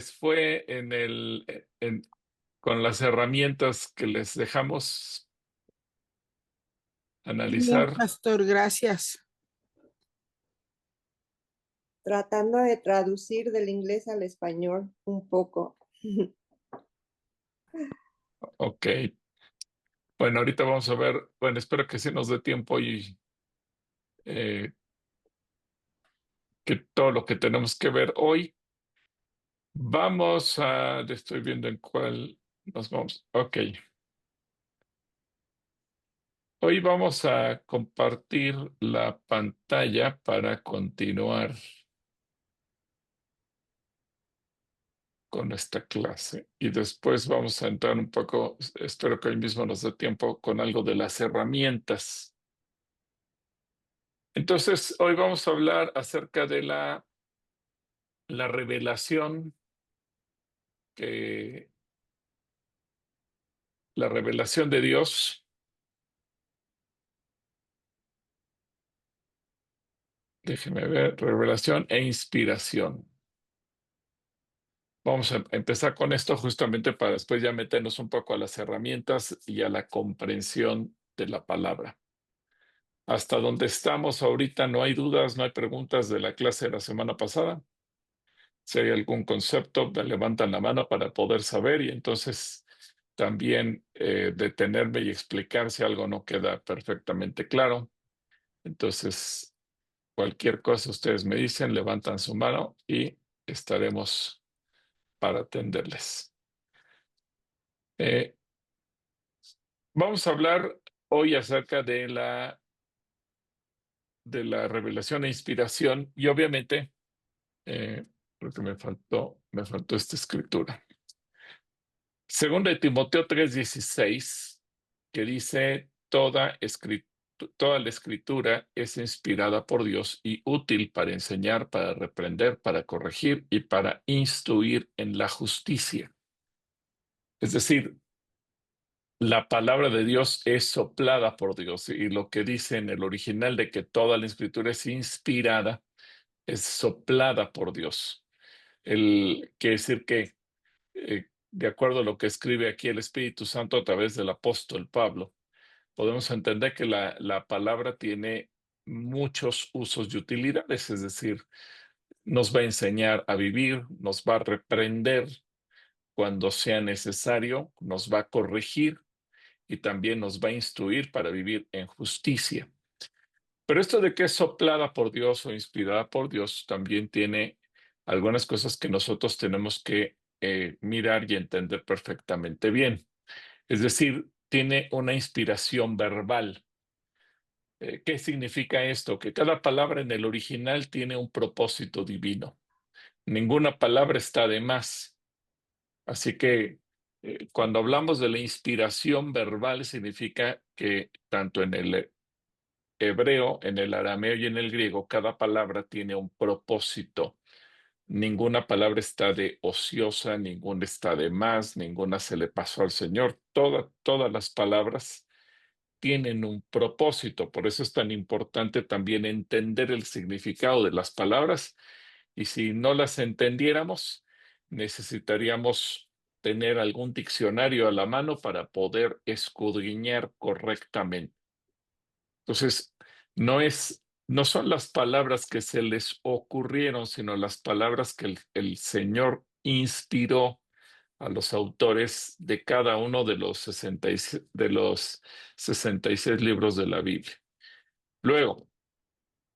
fue con las herramientas que les dejamos Bien, analizar. pastor, gracias. Tratando de traducir del inglés al español un poco. Ok. Bueno, ahorita vamos a ver. Bueno, espero que sí nos dé tiempo y que todo lo que tenemos que ver hoy. Estoy viendo en cuál nos vamos. Ok. Hoy vamos a compartir la pantalla para continuar con esta clase. Y después vamos a entrar un poco, espero que hoy mismo nos dé tiempo, con algo de las herramientas. Entonces, hoy vamos a hablar acerca de la revelación, que, la revelación de Dios. Déjeme ver, revelación e inspiración. Vamos a empezar con esto justamente para después ya meternos un poco a las herramientas y a la comprensión de la palabra. Hasta donde estamos ahorita no hay dudas, no hay preguntas de la clase de la semana pasada. Si hay algún concepto, me levantan la mano para poder saber y entonces también detenerme y explicar si algo no queda perfectamente claro. Entonces, cualquier cosa ustedes me dicen, levantan su mano y estaremos para atenderles. Eh, Vamos a hablar hoy acerca de la revelación e inspiración y obviamente, creo que me faltó esta escritura. Segunda de Timoteo 3:16, que dice, toda la escritura es inspirada por Dios y útil para enseñar, para reprender, para corregir y para instruir en la justicia. Es decir, la palabra de Dios es soplada por Dios y lo que dice en el original de que toda la escritura es inspirada, es soplada por Dios. Quiere decir que, de acuerdo a lo que escribe aquí el Espíritu Santo a través del apóstol Pablo, podemos entender que la palabra tiene muchos usos y utilidades, es decir, nos va a enseñar a vivir, nos va a reprender cuando sea necesario, nos va a corregir y también nos va a instruir para vivir en justicia. Pero esto de que es soplada por Dios o inspirada por Dios también tiene algunas cosas que nosotros tenemos que mirar y entender perfectamente bien. Es decir, tiene una inspiración verbal. ¿Qué significa esto? Que cada palabra en el original tiene un propósito divino. Ninguna palabra está de más. Así que cuando hablamos de la inspiración verbal, significa que tanto en el hebreo, en el arameo y en el griego, cada palabra tiene un propósito. Ninguna palabra está de ociosa, ninguna está de más, ninguna se le pasó al Señor. Todas las palabras tienen un propósito. Por eso es tan importante también entender el significado de las palabras. Y si no las entendiéramos, necesitaríamos tener algún diccionario a la mano para poder escudriñar correctamente. Entonces, no son las palabras que se les ocurrieron, sino las palabras que el Señor inspiró a los autores de cada uno de los 66 libros de la Biblia. Luego,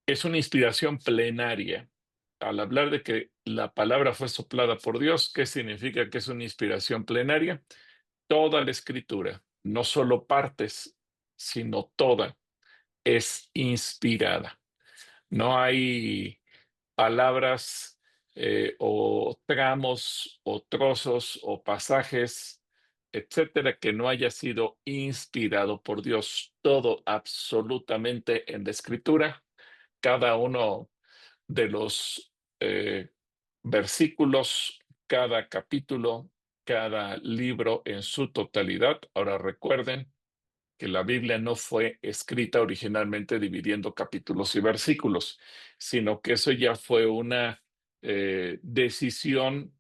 es una inspiración plenaria. Al hablar de que la palabra fue soplada por Dios, ¿qué significa que es una inspiración plenaria? Toda la escritura, no solo partes, sino toda, es inspirada. No hay palabras o tramos o trozos o pasajes, etcétera, que no haya sido inspirado por Dios. Todo absolutamente en la escritura, cada uno de los versículos, cada capítulo, cada libro en su totalidad. Ahora recuerden que la Biblia no fue escrita originalmente dividiendo capítulos y versículos, sino que eso ya fue una decisión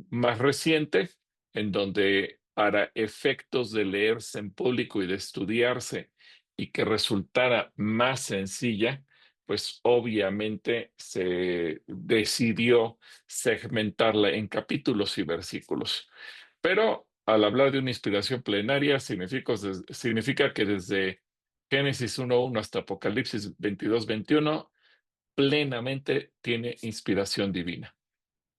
más reciente, en donde para efectos de leerse en público y de estudiarse y que resultara más sencilla, pues obviamente se decidió segmentarla en capítulos y versículos. Pero al hablar de una inspiración plenaria, significa que desde Génesis 1:1 hasta Apocalipsis 22:21, plenamente tiene inspiración divina.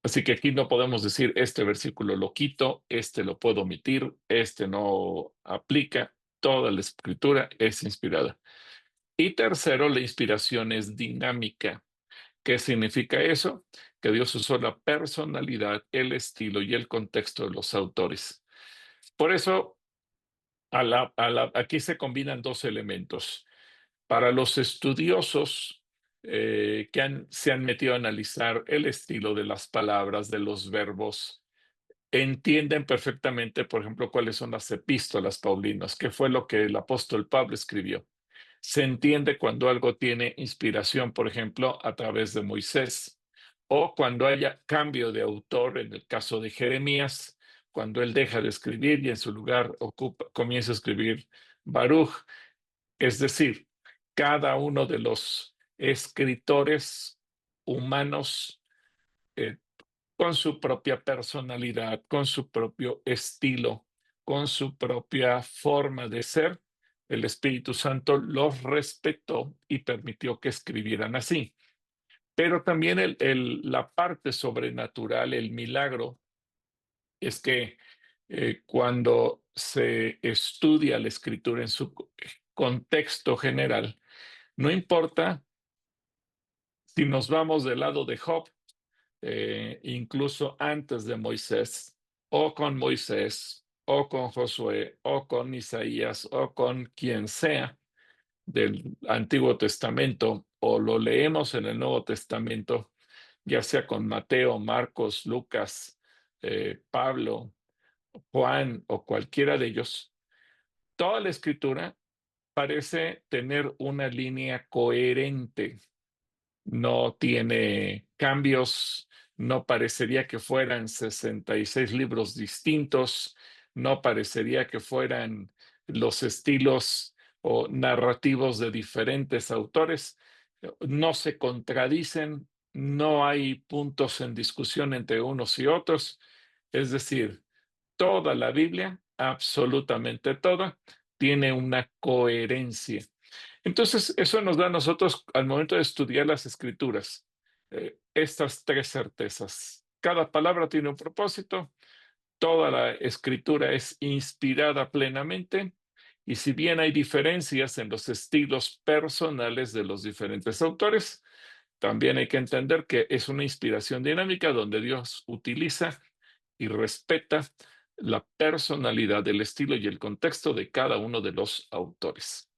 Así que aquí no podemos decir, este versículo lo quito, este lo puedo omitir, este no aplica. Toda la escritura es inspirada. Y tercero, la inspiración es dinámica. ¿Qué significa eso? Que Dios usó la personalidad, el estilo y el contexto de los autores. Por eso, aquí se combinan dos elementos. Para los estudiosos se han metido a analizar el estilo de las palabras, de los verbos, entienden perfectamente, por ejemplo, cuáles son las epístolas paulinas, qué fue lo que el apóstol Pablo escribió. Se entiende cuando algo tiene inspiración, por ejemplo, a través de Moisés, o cuando haya cambio de autor, en el caso de Jeremías, cuando él deja de escribir y en su lugar comienza a escribir Baruch. Es decir, cada uno de los escritores humanos eh, con su propia personalidad, con su propio estilo, con su propia forma de ser, el Espíritu Santo los respetó y permitió que escribieran así. Pero también la parte sobrenatural, el milagro, es que cuando se estudia la escritura en su contexto general, no importa si nos vamos del lado de Job, incluso antes de Moisés, o con Moisés, o con Josué, o con Isaías, o con quien sea del Antiguo Testamento, o lo leemos en el Nuevo Testamento, ya sea con Mateo, Marcos, Lucas, Pablo, Juan o cualquiera de ellos, toda la escritura parece tener una línea coherente, no tiene cambios, no parecería que fueran 66 libros distintos, no parecería que fueran los estilos o narrativos de diferentes autores, no se contradicen, no hay puntos en discusión entre unos y otros, es decir, toda la Biblia, absolutamente toda, tiene una coherencia. Entonces, eso nos da a nosotros, al momento de estudiar las escrituras, estas tres certezas. Cada palabra tiene un propósito, toda la escritura es inspirada plenamente, y si bien hay diferencias en los estilos personales de los diferentes autores, también hay que entender que es una inspiración dinámica donde Dios utiliza y respeta la personalidad, el estilo y el contexto de cada uno de los autores.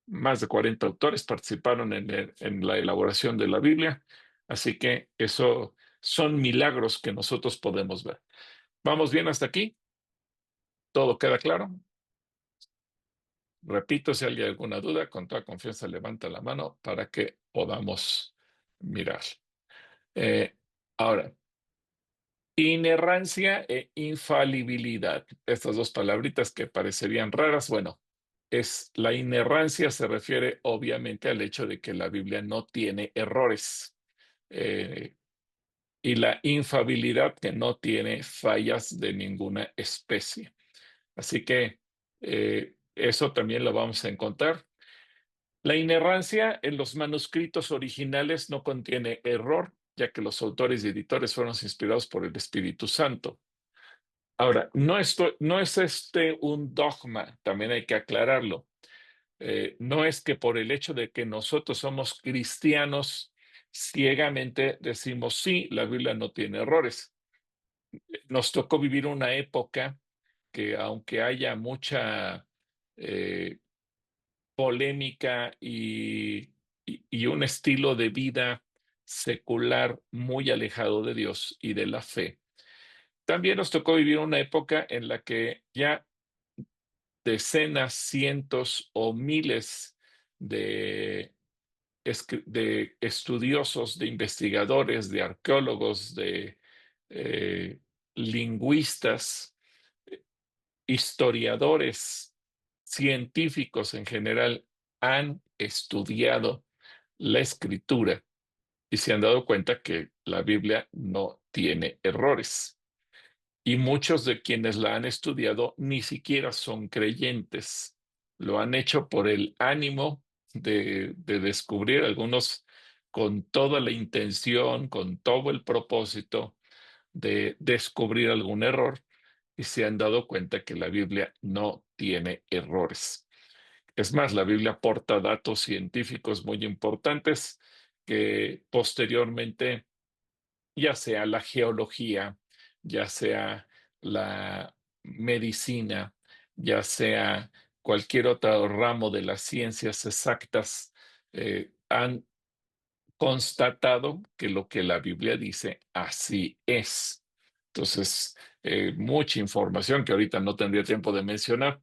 Más de 40 autores participaron en la elaboración de la Biblia, así que eso son milagros que nosotros podemos ver. ¿Vamos bien hasta aquí? ¿Todo queda claro? Repito, si hay alguna duda, con toda confianza levanta la mano para que podamos mirar. Eh, Ahora, inerrancia e infalibilidad. Estas dos palabritas que parecerían raras, bueno, la inerrancia se refiere obviamente al hecho de que la Biblia no tiene errores, eh, y la infabilidad que no tiene fallas de ninguna especie. Así que eso también lo vamos a encontrar. La inerrancia en los manuscritos originales no contiene error, ya que los autores y editores fueron inspirados por el Espíritu Santo. Ahora, no es este un dogma, también hay que aclararlo. No es que por el hecho de que nosotros somos cristianos, ciegamente decimos, sí, la Biblia no tiene errores. Nos tocó vivir una época que aunque haya mucha eh, polémica y un estilo de vida secular muy alejado de Dios y de la fe, también nos tocó vivir una época en la que ya decenas, cientos o miles de, de estudiosos, de investigadores, de arqueólogos, de eh, lingüistas, historiadores, científicos en general han estudiado la escritura y se han dado cuenta que la Biblia no tiene errores. Y muchos de quienes la han estudiado ni siquiera son creyentes. Lo han hecho por el ánimo de descubrir, algunos con toda la intención, con todo el propósito de descubrir algún error, y se han dado cuenta que la Biblia no tiene errores. Es más, la Biblia aporta datos científicos muy importantes que posteriormente, ya sea la geología, ya sea la medicina, ya sea cualquier otro ramo de las ciencias exactas, han constatado que lo que la Biblia dice, así es. Entonces, mucha información que ahorita no tendría tiempo de mencionar.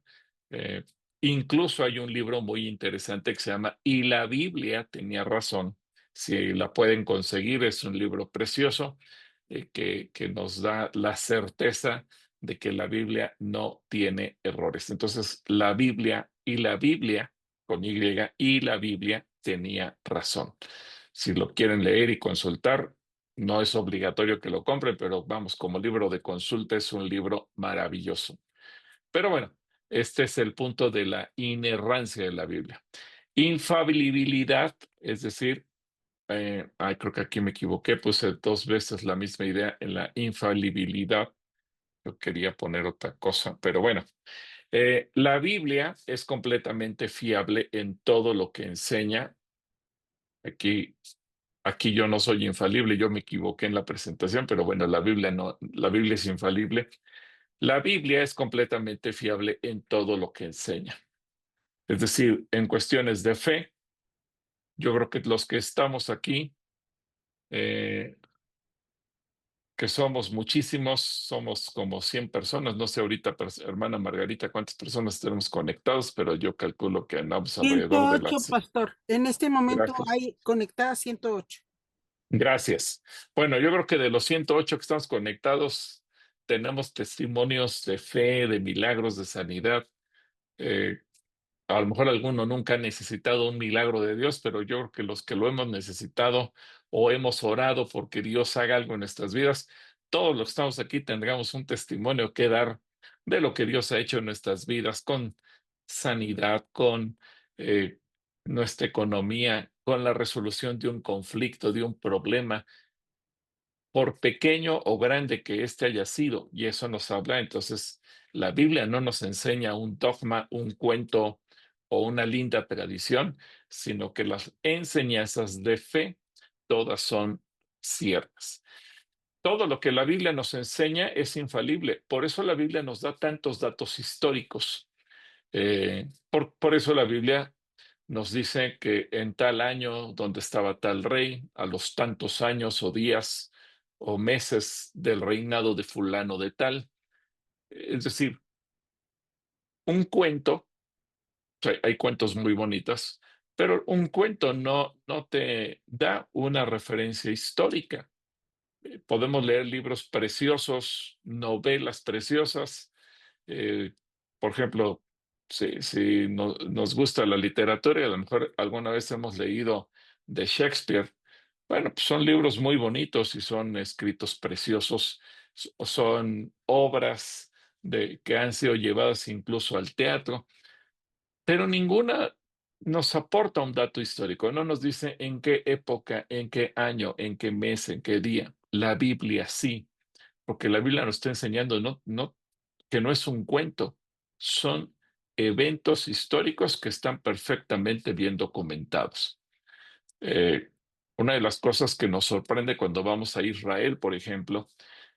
Eh, Incluso hay un libro muy interesante que se llama Y la Biblia tenía razón. Si la pueden conseguir, es un libro precioso, que nos da la certeza de que la Biblia no tiene errores. Entonces, la Biblia con y la Biblia tenía razón. Si lo quieren leer y consultar, no es obligatorio que lo compren, pero vamos, como libro de consulta es un libro maravilloso. Pero bueno, este es el punto de la inerrancia de la Biblia. Infalibilidad, es decir, creo que aquí me equivoqué, puse dos veces la misma idea en la infalibilidad. Yo quería poner otra cosa, pero bueno, la Biblia es completamente fiable en todo lo que enseña. Aquí Aquí yo no soy infalible, yo me equivoqué en la presentación, pero bueno, la Biblia no, la Biblia es infalible. La Biblia es completamente fiable en todo lo que enseña. Es decir, en cuestiones de fe, yo creo que los que estamos aquí, eh, que somos muchísimos, somos como 100 personas, no sé ahorita, hermana Margarita, cuántas personas tenemos conectados, pero yo calculo que andamos alrededor de 108, las... pastor. En este momento Gracias. hay conectadas 108. Gracias. Bueno, yo creo que de los 108 que estamos conectados, tenemos testimonios de fe, de milagros, de sanidad. Eh, a lo mejor alguno nunca ha necesitado un milagro de Dios, pero yo creo que los que lo hemos necesitado o hemos orado porque Dios haga algo en nuestras vidas, todos los que estamos aquí tendremos un testimonio que dar de lo que Dios ha hecho en nuestras vidas, con sanidad, con eh, nuestra economía, con la resolución de un conflicto, de un problema, por pequeño o grande que éste haya sido. Y eso nos habla. Entonces, la Biblia no nos enseña un dogma, un cuento o una linda tradición, sino que las enseñanzas de fe todas son ciertas. Todo lo que la Biblia nos enseña es infalible. Por eso la Biblia nos da tantos datos históricos. Por eso la Biblia nos dice que en tal año donde estaba tal rey, a los tantos años o días o meses del reinado de fulano de tal. Es decir, un cuento, o sea, hay cuentos muy bonitos, pero un cuento no te da una referencia histórica. Podemos leer libros preciosos, novelas preciosas. eh, por ejemplo, si nos gusta la literatura, y a lo mejor alguna vez hemos leído de Shakespeare. Bueno, pues son libros muy bonitos y son escritos preciosos, son obras que han sido llevadas incluso al teatro, pero ninguna nos aporta un dato histórico, no nos dice en qué época, en qué año, en qué mes, en qué día. La Biblia sí, porque la Biblia nos está enseñando que no es un cuento, son eventos históricos que están perfectamente bien documentados. Eh, una de las cosas que nos sorprende cuando vamos a Israel, por ejemplo,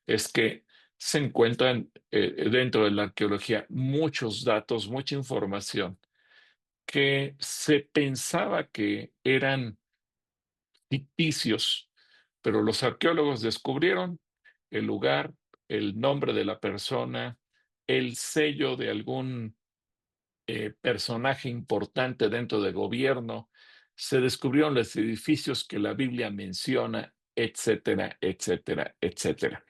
es que se encuentran dentro de la arqueología muchos datos, mucha información que se pensaba que eran ficticios, pero los arqueólogos descubrieron el lugar, el nombre de la persona, el sello de algún personaje importante dentro del gobierno. Se descubrieron los edificios que la Biblia menciona etcétera, etcétera, etcétera.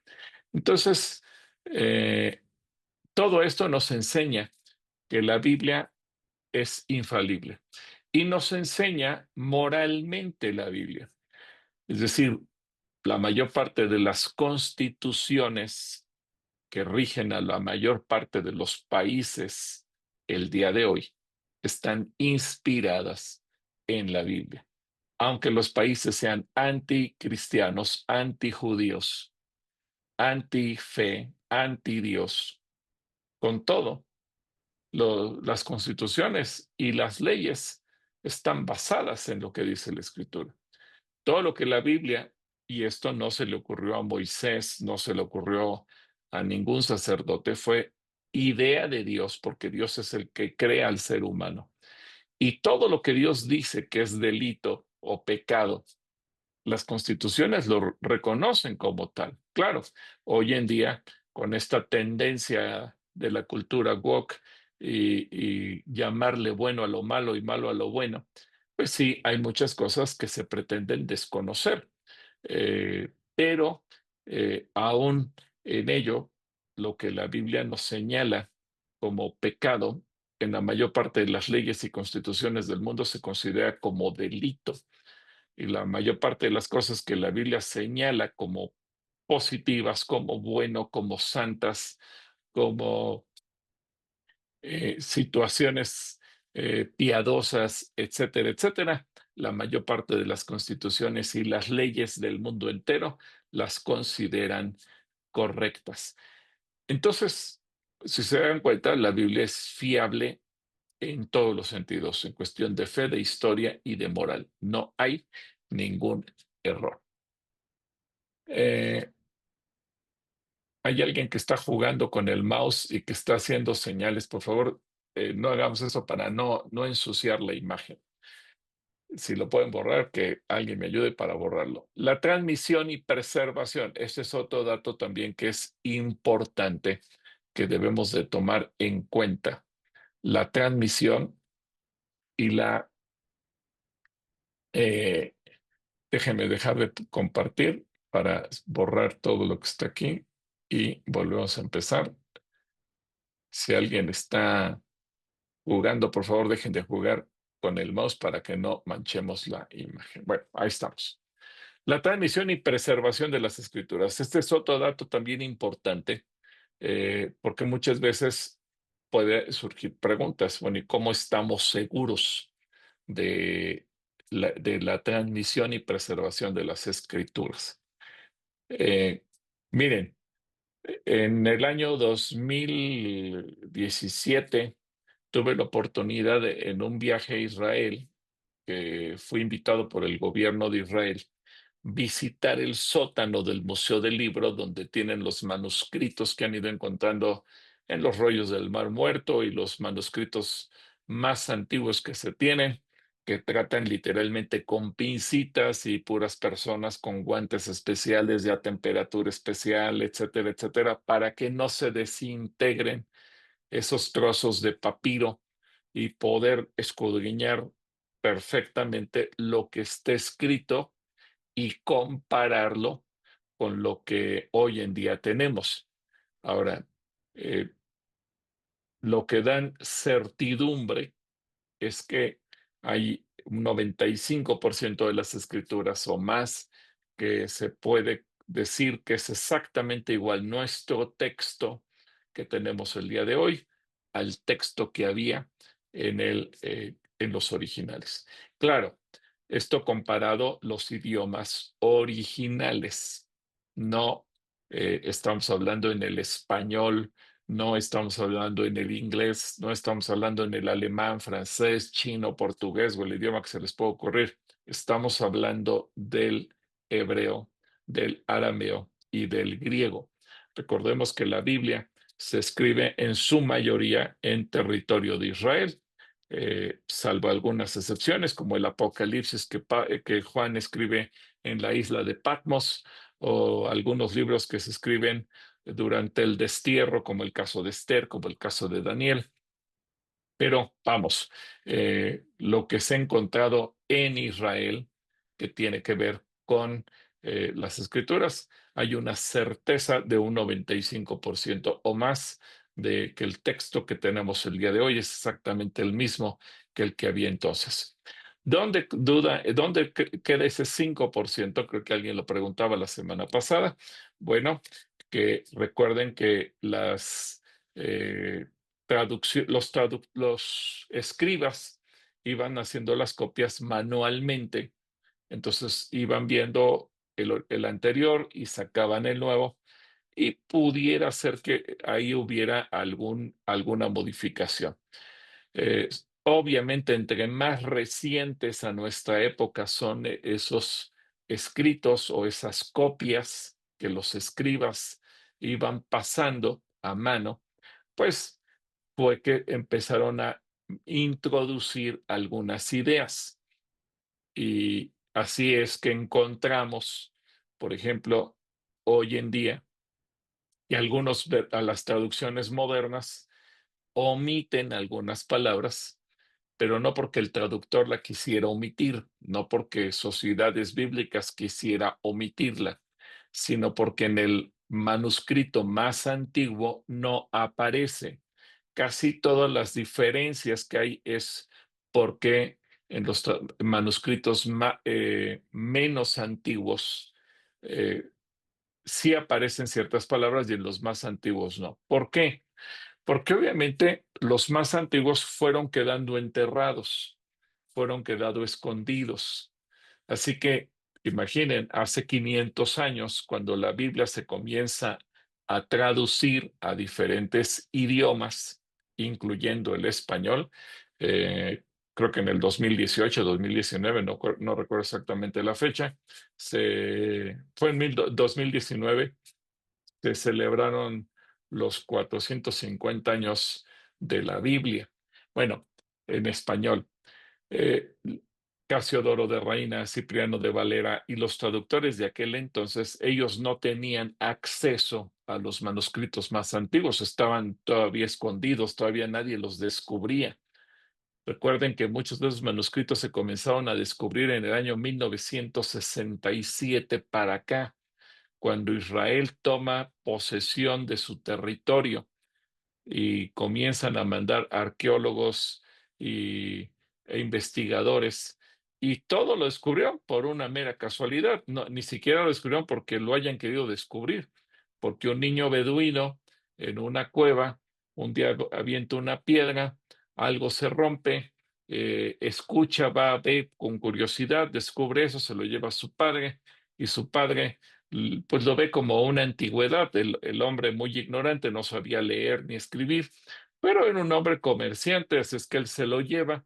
Entonces, todo esto nos enseña que la Biblia es infalible y nos enseña moralmente la Biblia. Es decir, la mayor parte de las constituciones que rigen a la mayor parte de los países el día de hoy están inspiradas en la Biblia. Aunque los países sean anticristianos, antijudíos, antife, antidios, con todo, las constituciones y las leyes están basadas en lo que dice la Escritura. Todo lo que la Biblia, y esto no se le ocurrió a Moisés, no se le ocurrió a ningún sacerdote, fue idea de Dios, porque Dios es el que crea al ser humano. Y todo lo que Dios dice que es delito o pecado, las constituciones lo reconocen como tal. Claro, hoy en día, con esta tendencia de la cultura woke y llamarle bueno a lo malo y malo a lo bueno, pues sí, hay muchas cosas que se pretenden desconocer. Pero aún en ello, lo que la Biblia nos señala como pecado, en la mayor parte de las leyes y constituciones del mundo se considera como delito. Y la mayor parte de las cosas que la Biblia señala como positivas, como bueno, como santas, como situaciones piadosas, etcétera, etcétera, la mayor parte de las constituciones y las leyes del mundo entero las consideran correctas. Entonces, si se dan cuenta, la Biblia es fiable en todos los sentidos, en cuestión de fe, de historia y de moral. No hay ningún error. Hay alguien que está jugando con el mouse y que está haciendo señales. Por favor, no hagamos eso para no ensuciar la imagen. Si lo pueden borrar, que alguien me ayude para borrarlo. La transmisión y preservación. Este es otro dato también que es importante, que debemos de tomar en cuenta. La transmisión y la... déjenme dejar de compartir para borrar todo lo que está aquí y volvemos a empezar. Si alguien está jugando, por favor, dejen de jugar con el mouse para que no manchemos la imagen. Bueno, ahí estamos. La transmisión y preservación de las escrituras. Este es otro dato también importante, porque muchas veces puede surgir preguntas. Bueno, ¿y cómo estamos seguros de la transmisión y preservación de las escrituras? Miren, en el año 2017 tuve la oportunidad en un viaje a Israel, que fui invitado por el gobierno de Israel, visitar el sótano del Museo del Libro, donde tienen los manuscritos que han ido encontrando en los rollos del Mar Muerto y los manuscritos más antiguos que se tienen, que tratan literalmente con pincitas y puras personas con guantes especiales y a temperatura especial, etcétera, etcétera, para que no se desintegren esos trozos de papiro y poder escudriñar perfectamente lo que esté escrito y compararlo con lo que hoy en día tenemos. Ahora, eh, lo que dan certidumbre es que hay un 95% de las escrituras o más que se puede decir que es exactamente igual nuestro texto que tenemos el día de hoy al texto que había en los originales. Claro, esto comparado los idiomas originales. No estamos hablando en el español, no estamos hablando en el inglés, no estamos hablando en el alemán, francés, chino, portugués o el idioma que se les pueda ocurrir. Estamos hablando del hebreo, del arameo y del griego. Recordemos que la Biblia se escribe en su mayoría en territorio de Israel, salvo algunas excepciones, como el Apocalipsis que Juan escribe en la isla de Patmos, o algunos libros que se escriben durante el destierro, como el caso de Esther, como el caso de Daniel. Pero vamos, lo que se ha encontrado en Israel, que tiene que ver con las escrituras, hay una certeza de un 95% o más de que el texto que tenemos el día de hoy es exactamente el mismo que el que había entonces. ¿Dónde queda ese 5%? Creo que alguien lo preguntaba la semana pasada. Bueno, que recuerden que los escribas iban haciendo las copias manualmente, entonces iban viendo el anterior y sacaban el nuevo, y pudiera ser que ahí hubiera alguna modificación. Obviamente, entre más recientes a nuestra época son esos escritos o esas copias que los escribas iban pasando a mano, pues fue que empezaron a introducir algunas ideas. Y así es que encontramos, por ejemplo, hoy en día, y a las traducciones modernas omiten algunas palabras, pero no porque el traductor la quisiera omitir, no porque Sociedades Bíblicas quisiera omitirla, sino porque en el manuscrito más antiguo no aparece. Casi todas las diferencias que hay es porque en los manuscritos menos antiguos sí aparecen ciertas palabras y en los más antiguos no. ¿Por qué? Porque obviamente los más antiguos fueron quedando enterrados, fueron quedando escondidos. Así que imaginen, hace 500 años, cuando la Biblia se comienza a traducir a diferentes idiomas, incluyendo el español, creo que en el 2018, 2019, no recuerdo exactamente la fecha, fue en 2019, se celebraron los 450 años de la Biblia. Bueno, en español. Eh, Casiodoro de Reina, Cipriano de Valera y los traductores de aquel entonces, ellos no tenían acceso a los manuscritos más antiguos, estaban todavía escondidos, todavía nadie los descubría. Recuerden que muchos de esos manuscritos se comenzaron a descubrir en el año 1967 para acá, cuando Israel toma posesión de su territorio y comienzan a mandar arqueólogos e investigadores. Y todo lo descubrieron por una mera casualidad. No, ni siquiera lo descubrieron porque lo hayan querido descubrir, porque un niño beduino en una cueva un día avienta una piedra, algo se rompe, escucha, va a ver con curiosidad, descubre eso, se lo lleva a su padre, y su padre pues lo ve como una antigüedad. El hombre muy ignorante, no sabía leer ni escribir, pero era un hombre comerciante, así es que él se lo lleva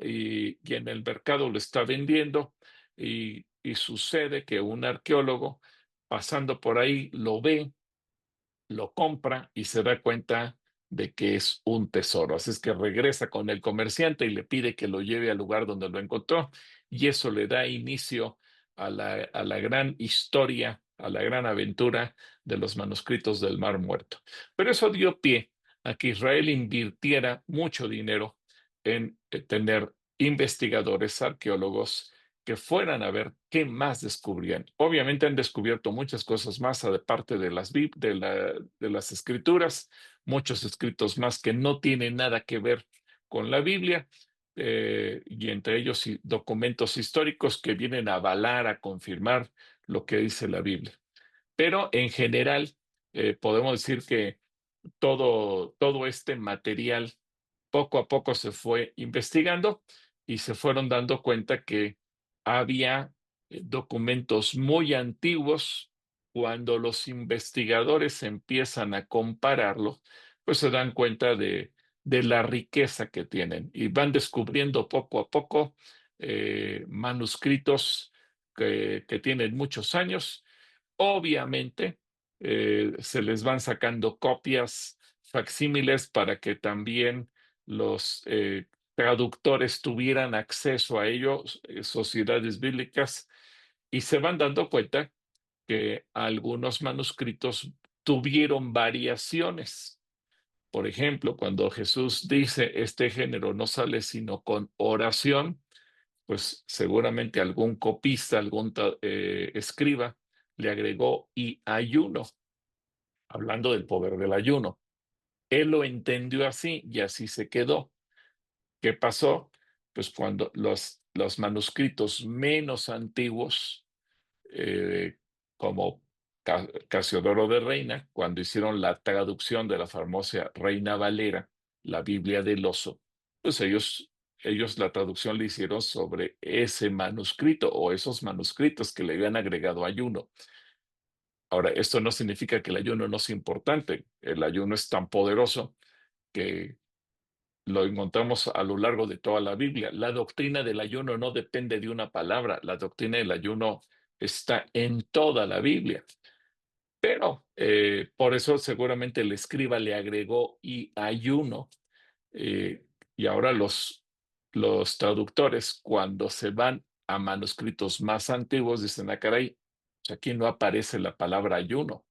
y en el mercado lo está vendiendo, y sucede que un arqueólogo pasando por ahí lo ve, lo compra y se da cuenta de que es un tesoro. Así es que regresa con el comerciante y le pide que lo lleve al lugar donde lo encontró, y eso le da inicio a la gran historia, a la gran aventura de los manuscritos del Mar Muerto. Pero eso dio pie a que Israel invirtiera mucho dinero en tener investigadores, arqueólogos que fueran a ver qué más descubrían. Obviamente han descubierto muchas cosas más aparte de las escrituras, muchos escritos más que no tienen nada que ver con la Biblia, y entre ellos documentos históricos que vienen a avalar, a confirmar lo que dice la Biblia. Pero en general, podemos decir que todo este material poco a poco se fue investigando y se fueron dando cuenta que había documentos muy antiguos. Cuando los investigadores empiezan a compararlo, pues se dan cuenta de la riqueza que tienen y van descubriendo poco a poco manuscritos que tienen muchos años. Obviamente, se les van sacando copias, facsímiles, para que también los traductores tuvieran acceso a ellos, sociedades bíblicas, y se van dando cuenta que algunos manuscritos tuvieron variaciones. Por ejemplo, cuando Jesús dice, este género no sale sino con oración, pues seguramente algún copista, algún escriba, le agregó y ayuno, hablando del poder del ayuno. Él lo entendió así y así se quedó. ¿Qué pasó? Pues cuando los manuscritos menos antiguos, como Casiodoro de Reina, cuando hicieron la traducción de la famosa Reina Valera, la Biblia del Oso, pues ellos la traducción la hicieron sobre ese manuscrito o esos manuscritos que le habían agregado ayuno. Ahora, esto no significa que el ayuno no sea importante. El ayuno es tan poderoso que lo encontramos a lo largo de toda la Biblia. La doctrina del ayuno no depende de una palabra. La doctrina del ayuno está en toda la Biblia. Pero por eso seguramente el escriba le agregó y ayuno. Y ahora los traductores, cuando se van a manuscritos más antiguos, dicen, ah, caray, aquí no aparece la palabra ayuno.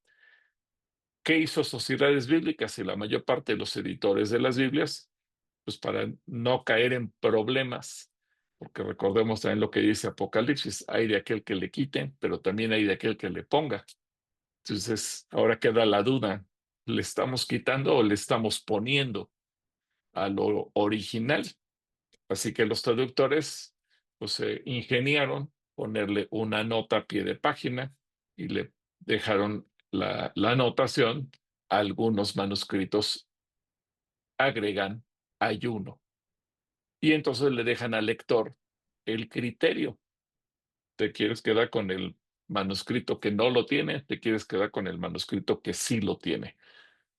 ¿Qué hizo Sociedades Bíblicas y la mayor parte de los editores de las Biblias? Pues para no caer en problemas, porque recordemos también lo que dice Apocalipsis, hay de aquel que le quite, pero también hay de aquel que le ponga. Entonces, ahora queda la duda, ¿le estamos quitando o le estamos poniendo a lo original? Así que los traductores pues se ingeniaron ponerle una nota a pie de página y le dejaron la anotación. Algunos manuscritos agregan ayuno y entonces le dejan al lector el criterio. ¿Te quieres quedar con el manuscrito que no lo tiene? ¿Te quieres quedar con el manuscrito que sí lo tiene?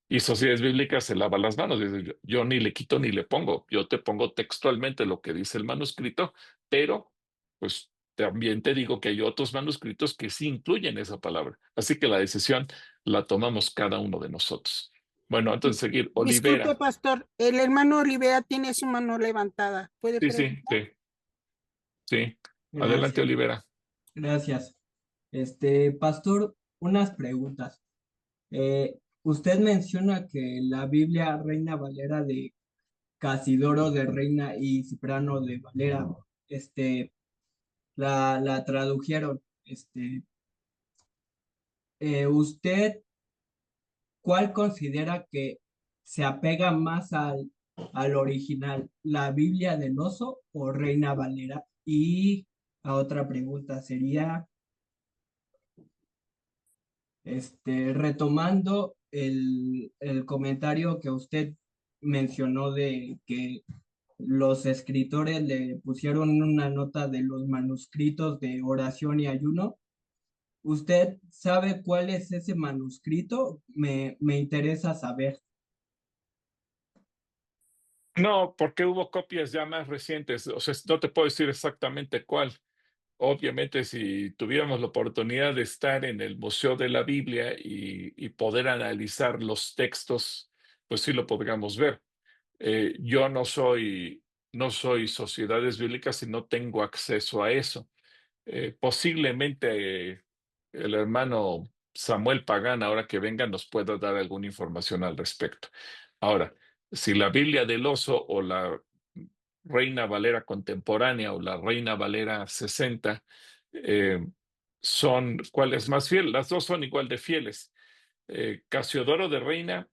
Y Sociedades Bíblicas se lava las manos, dice, yo ni le quito ni le pongo, yo te pongo textualmente lo que dice el manuscrito, pero pues también te digo que hay otros manuscritos que sí incluyen esa palabra. Así que la decisión la tomamos cada uno de nosotros. Bueno, antes de seguir, Disculpe, Olivera. pastor, el hermano Olivera tiene su mano levantada. ¿Puede Sí, sí, preguntar? sí, sí. Adelante, Gracias, Olivera. gracias. Pastor, unas preguntas. Usted menciona que la Biblia Reina Valera de Casidoro de Reina y Cipriano de Valera, la tradujeron. ¿Usted cuál considera que se apega más al original, la Biblia del Oso o Reina Valera? Y a otra pregunta sería, retomando el comentario que usted mencionó de que los escritores le pusieron una nota de los manuscritos de oración y ayuno. ¿Usted sabe cuál es ese manuscrito? Me interesa saber. No, porque hubo copias ya más recientes, o sea, no te puedo decir exactamente cuál. Obviamente, si tuviéramos la oportunidad de estar en el Museo de la Biblia y poder analizar los textos, pues sí lo podríamos ver. Yo no soy Sociedades Bíblicas y no tengo acceso a eso. Posiblemente el hermano Samuel Pagán, ahora que venga, nos pueda dar alguna información al respecto. Ahora, si la Biblia del Oso o la Reina Valera contemporánea o la Reina Valera 60 eh, ¿cuál es más fiel? Las dos son igual de fieles. Casiodoro de Reina,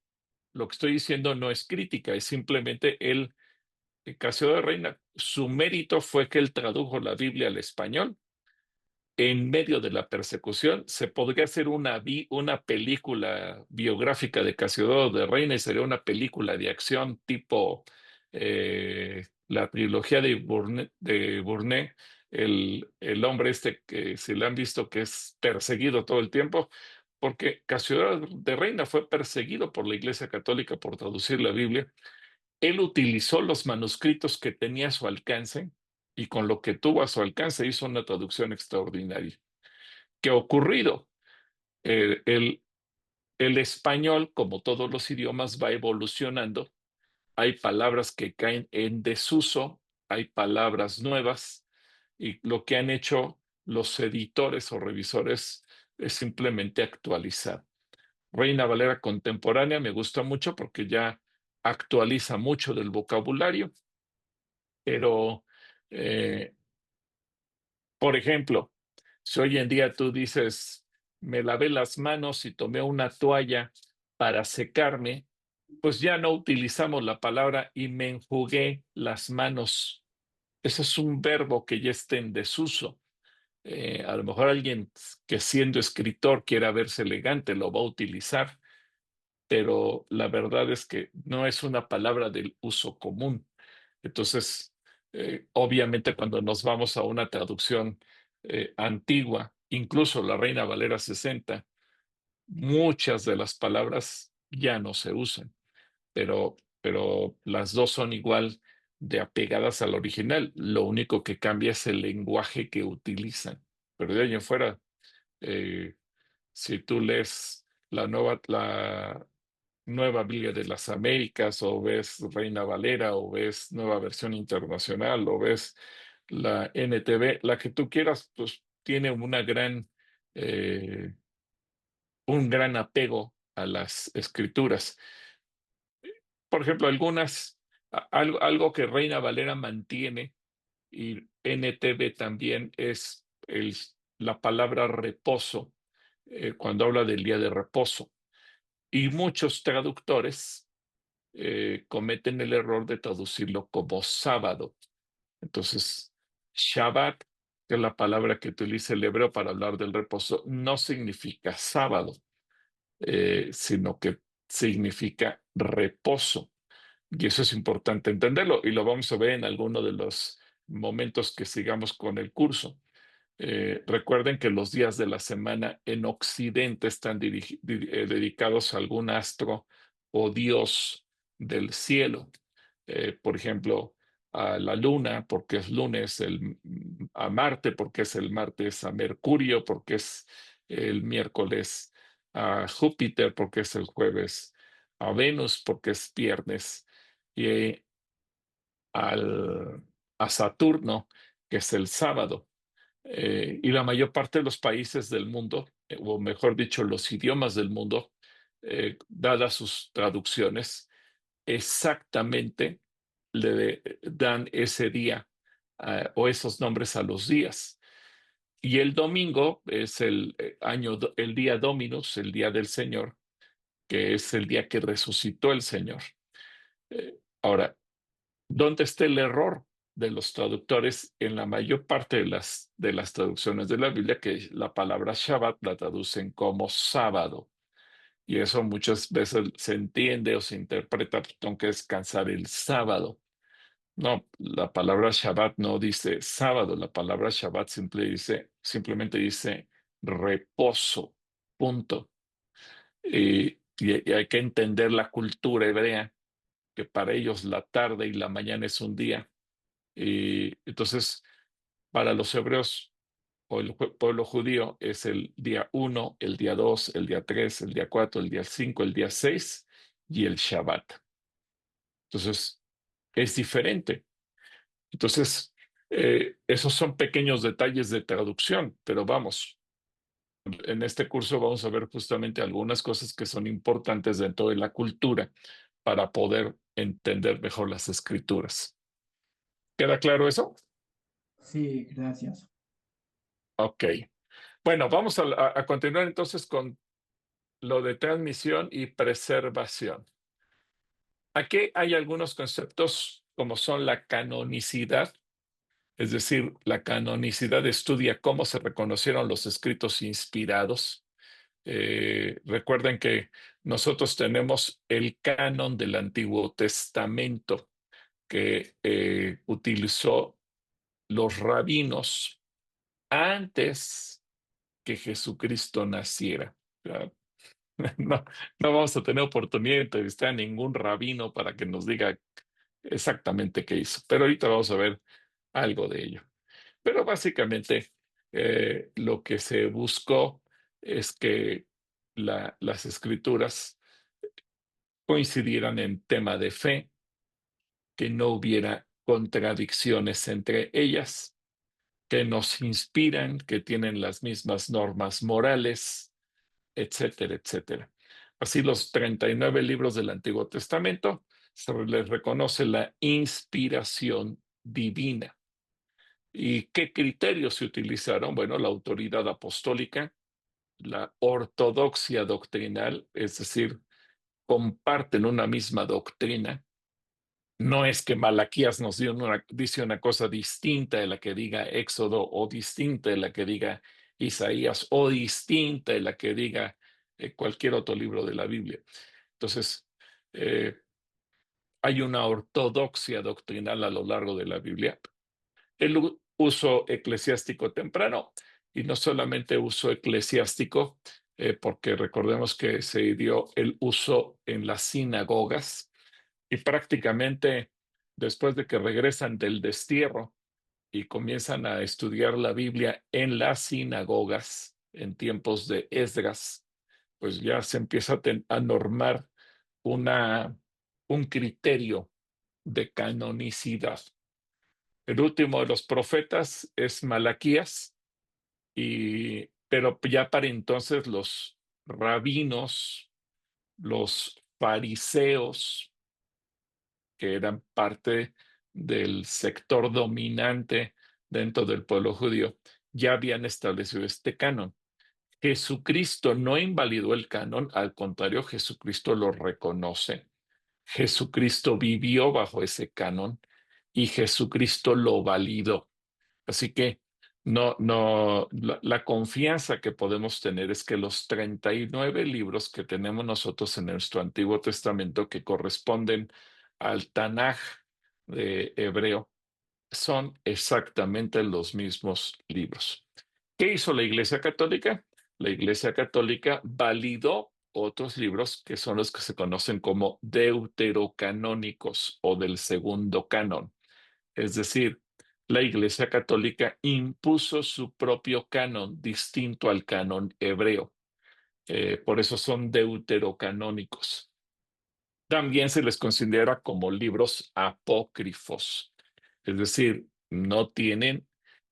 lo que estoy diciendo no es crítica, es simplemente Casiodoro de Reina, su mérito fue que él tradujo la Biblia al español en medio de la persecución. Se podría hacer una película biográfica de Casiodoro de Reina y sería una película de acción tipo la trilogía de Bourne, el hombre este que si le han visto que es perseguido todo el tiempo, porque Casiodoro de Reina fue perseguido por la Iglesia Católica por traducir la Biblia. Él utilizó los manuscritos que tenía a su alcance y con lo que tuvo a su alcance hizo una traducción extraordinaria. ¿Qué ha ocurrido? El español, como todos los idiomas, va evolucionando. Hay palabras que caen en desuso, hay palabras nuevas y lo que han hecho los editores o revisores es simplemente actualizar. Reina Valera contemporánea me gusta mucho porque ya actualiza mucho del vocabulario, pero, por ejemplo, si hoy en día tú dices me lavé las manos y tomé una toalla para secarme, pues ya no utilizamos la palabra y me enjugué las manos. Ese es un verbo que ya está en desuso. A lo mejor alguien que siendo escritor quiera verse elegante lo va a utilizar, pero la verdad es que no es una palabra del uso común. Entonces, obviamente cuando nos vamos a una traducción antigua, incluso la Reina Valera 60, muchas de las palabras ya no se usan, pero las dos son igual de apegadas al original. Lo único que cambia es el lenguaje que utilizan. Pero de ahí en fuera, eh, si tú lees la Nueva Biblia de las Américas, o ves Reina Valera, o ves Nueva Versión Internacional, o ves la NTV, la que tú quieras, pues tiene eh, un gran apego a las escrituras. Por ejemplo, algo que Reina Valera mantiene y NTV también es la palabra reposo, cuando habla del día de reposo. Y muchos traductores cometen el error de traducirlo como sábado. Entonces, Shabbat, que es la palabra que utiliza el hebreo para hablar del reposo, no significa sábado, sino que significa reposo. Y eso es importante entenderlo, y lo vamos a ver en alguno de los momentos que sigamos con el curso. Recuerden que los días de la semana en Occidente están dedicados a algún astro o dios del cielo. Por ejemplo, a la luna porque es lunes, a Marte porque es el martes, a Mercurio porque es el miércoles, a Júpiter porque es el jueves, a Venus porque es viernes, y a Saturno, que es el sábado. Y la mayor parte de los países del mundo, o mejor dicho, los idiomas del mundo, dadas sus traducciones, exactamente dan ese día o esos nombres a los días. Y el domingo es el día Dominus, el día del Señor, que es el día que resucitó el Señor. Ahora, ¿dónde está el error de los traductores en la mayor parte de las traducciones de la Biblia? Que la palabra Shabbat la traducen como sábado. Y eso muchas veces se entiende o se interpreta, tengo que descansar el sábado. No, la palabra Shabbat no dice sábado, la palabra Shabbat simplemente dice reposo, punto. Y hay que entender la cultura hebrea, que para ellos la tarde y la mañana es un día. Y entonces, para los hebreos o el pueblo judío es el día 1, el día 2, el día 3, el día 4, el día 5, el día 6 y el Shabbat. Entonces, es diferente. Entonces, esos son pequeños detalles de traducción, pero vamos, en este curso vamos a ver justamente algunas cosas que son importantes dentro de la cultura para poder entender mejor las escrituras. ¿Queda claro eso? Sí, gracias. Ok. Bueno, vamos a continuar entonces con lo de transmisión y preservación. Aquí hay algunos conceptos como son la canonicidad, es decir, la canonicidad estudia cómo se reconocieron los escritos inspirados. Recuerden que nosotros tenemos el canon del Antiguo Testamento que utilizó los rabinos antes que Jesucristo naciera. No, no vamos a tener oportunidad de entrevistar a ningún rabino para que nos diga exactamente qué hizo, pero ahorita vamos a ver algo de ello. Pero básicamente lo que se buscó es que las escrituras coincidieran en tema de fe, que no hubiera contradicciones entre ellas, que nos inspiran, que tienen las mismas normas morales, etcétera, etcétera. Así los 39 libros del Antiguo Testamento se les reconoce la inspiración divina. ¿Y qué criterios se utilizaron? Bueno, la autoridad apostólica, la ortodoxia doctrinal, es decir, comparten una misma doctrina. No es que Malaquías nos dice una cosa distinta de la que diga Éxodo, o distinta de la que diga Isaías, o distinta de la que diga cualquier otro libro de la Biblia. Entonces, eh, hay una ortodoxia doctrinal a lo largo de la Biblia. El uso eclesiástico temprano, y no solamente uso eclesiástico, porque recordemos que se dio el uso en las sinagogas, y prácticamente después de que regresan del destierro y comienzan a estudiar la Biblia en las sinagogas en tiempos de Esdras, pues ya se empieza a normar un criterio de canonicidad. El último de los profetas es Malaquías, pero ya para entonces los rabinos, los fariseos, que eran parte del sector dominante dentro del pueblo judío, ya habían establecido este canon. Jesucristo no invalidó el canon, al contrario, Jesucristo lo reconoce. Jesucristo vivió bajo ese canon y Jesucristo lo validó. Así que la confianza que podemos tener es que los 39 libros que tenemos nosotros en nuestro Antiguo Testamento, que corresponden al Tanaj de hebreo, son exactamente los mismos libros. ¿Qué hizo la Iglesia Católica? La Iglesia Católica validó otros libros que son los que se conocen como deuterocanónicos o del segundo canon. Es decir, la Iglesia Católica impuso su propio canon distinto al canon hebreo. Por eso son deuterocanónicos. También se les considera como libros apócrifos, es decir, no tienen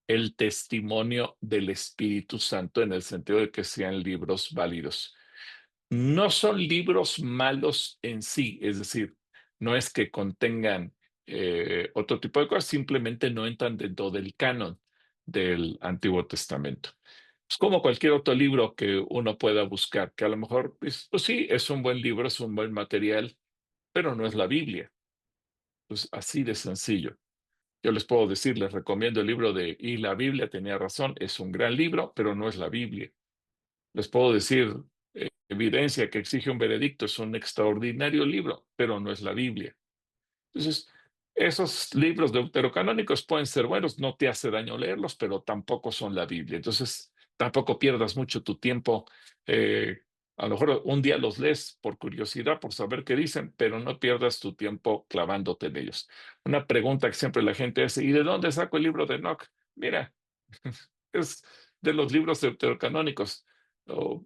el testimonio del Espíritu Santo en el sentido de que sean libros válidos. No son libros malos en sí, es decir, no es que contengan otro tipo de cosas, simplemente no entran dentro del canon del Antiguo Testamento. Es como cualquier otro libro que uno pueda buscar, que a lo mejor, pues sí, es un buen libro, es un buen material, pero no es la Biblia. Pues así de sencillo. Yo les puedo decir, les recomiendo el libro de Y la Biblia tenía razón, es un gran libro, pero no es la Biblia. Les puedo decir, Evidencia que exige un veredicto es un extraordinario libro, pero no es la Biblia. Entonces, esos libros deuterocanónicos pueden ser buenos, no te hace daño leerlos, pero tampoco son la Biblia. Entonces, tampoco pierdas mucho tu tiempo. eh, a lo mejor un día los lees por curiosidad, por saber qué dicen, pero no pierdas tu tiempo clavándote en ellos. Una pregunta que siempre la gente hace: ¿y de dónde saco el libro de Enoch? Mira, es de los libros deuterocanónicos.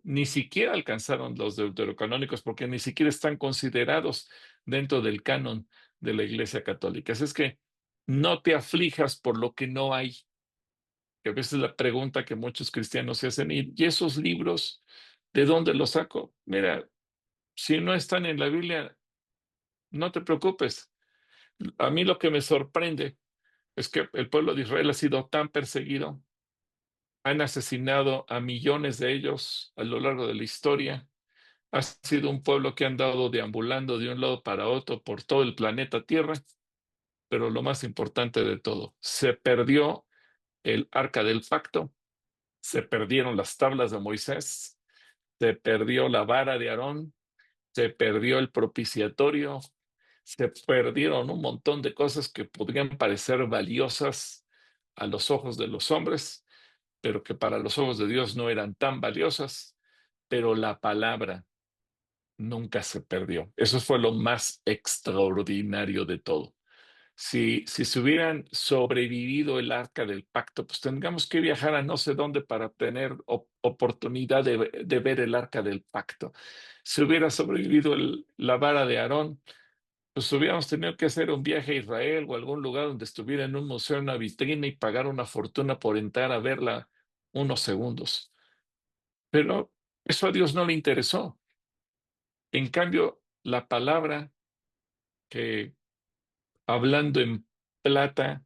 Ni siquiera alcanzaron los deuterocanónicos porque ni siquiera están considerados dentro del canon de la Iglesia Católica. Así es que no te aflijas por lo que no hay, que a veces es la pregunta que muchos cristianos se hacen. ¿Y esos libros, de dónde los saco? Mira, si no están en la Biblia, no te preocupes. A mí lo que me sorprende es que el pueblo de Israel ha sido tan perseguido, han asesinado a millones de ellos a lo largo de la historia. Ha sido un pueblo que ha andado deambulando de un lado para otro por todo el planeta Tierra, pero lo más importante de todo, se perdió el arca del pacto, se perdieron las tablas de Moisés, se perdió la vara de Aarón, se perdió el propiciatorio, se perdieron un montón de cosas que podrían parecer valiosas a los ojos de los hombres, pero que para los ojos de Dios no eran tan valiosas, pero la palabra nunca se perdió. Eso fue lo más extraordinario de todo. Si se hubieran sobrevivido el arca del pacto, pues tendríamos que viajar a no sé dónde para tener oportunidad de ver el arca del pacto. Si hubiera sobrevivido la vara de Aarón, pues hubiéramos tenido que hacer un viaje a Israel o a algún lugar donde estuviera en un museo, en una vitrina, y pagar una fortuna por entrar a verla unos segundos. Pero eso a Dios no le interesó. En cambio, la palabra que, hablando en plata,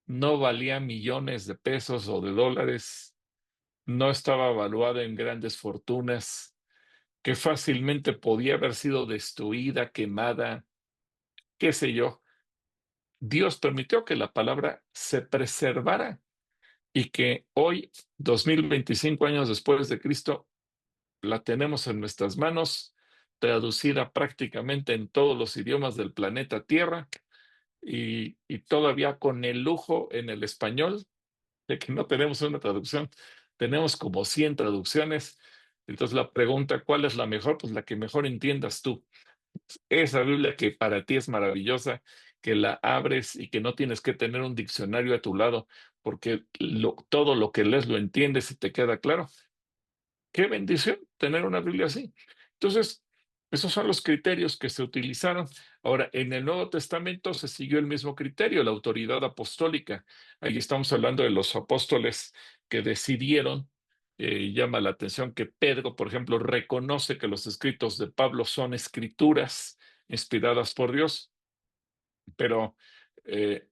no valía millones de pesos o de dólares, no estaba valuada en grandes fortunas, que fácilmente podía haber sido destruida, quemada, qué sé yo. Dios permitió que la palabra se preservara y que hoy, 2025 años después de Cristo, la tenemos en nuestras manos, traducida prácticamente en todos los idiomas del planeta Tierra y todavía con el lujo en el español de que no tenemos una traducción, tenemos como 100 traducciones. Entonces la pregunta, ¿cuál es la mejor? Pues la que mejor entiendas tú. Esa Biblia que para ti es maravillosa, que la abres y que no tienes que tener un diccionario a tu lado, porque todo lo que lees lo entiendes y te queda claro. Qué bendición tener una Biblia así. Entonces, esos son los criterios que se utilizaron. Ahora, en el Nuevo Testamento se siguió el mismo criterio, la autoridad apostólica. Ahí estamos hablando de los apóstoles que decidieron, llama la atención que Pedro, por ejemplo, reconoce que los escritos de Pablo son escrituras inspiradas por Dios, pero eh,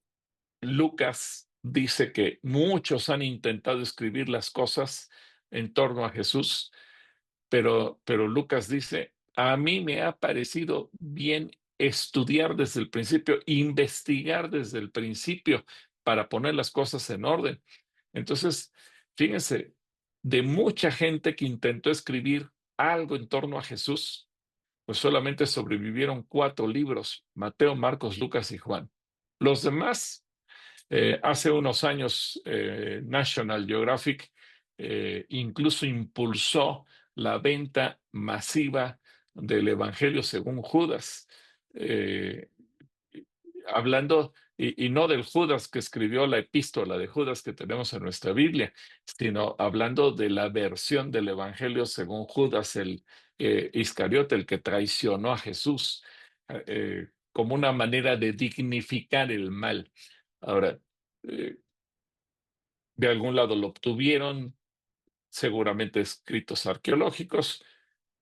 Lucas dice que muchos han intentado escribir las cosas en torno a Jesús, pero Lucas dice, a mí me ha parecido bien estudiar desde el principio, investigar desde el principio para poner las cosas en orden. Entonces, fíjense, de mucha gente que intentó escribir algo en torno a Jesús, pues solamente sobrevivieron 4 libros, Mateo, Marcos, Lucas y Juan. Los demás hace unos años, National Geographic incluso impulsó la venta masiva del Evangelio según Judas, eh, hablando, y no del Judas que escribió la epístola de Judas que tenemos en nuestra Biblia, sino hablando de la versión del Evangelio según Judas, el Iscariote, el que traicionó a Jesús, como una manera de dignificar el mal. Ahora, eh, de algún lado lo obtuvieron, seguramente escritos arqueológicos.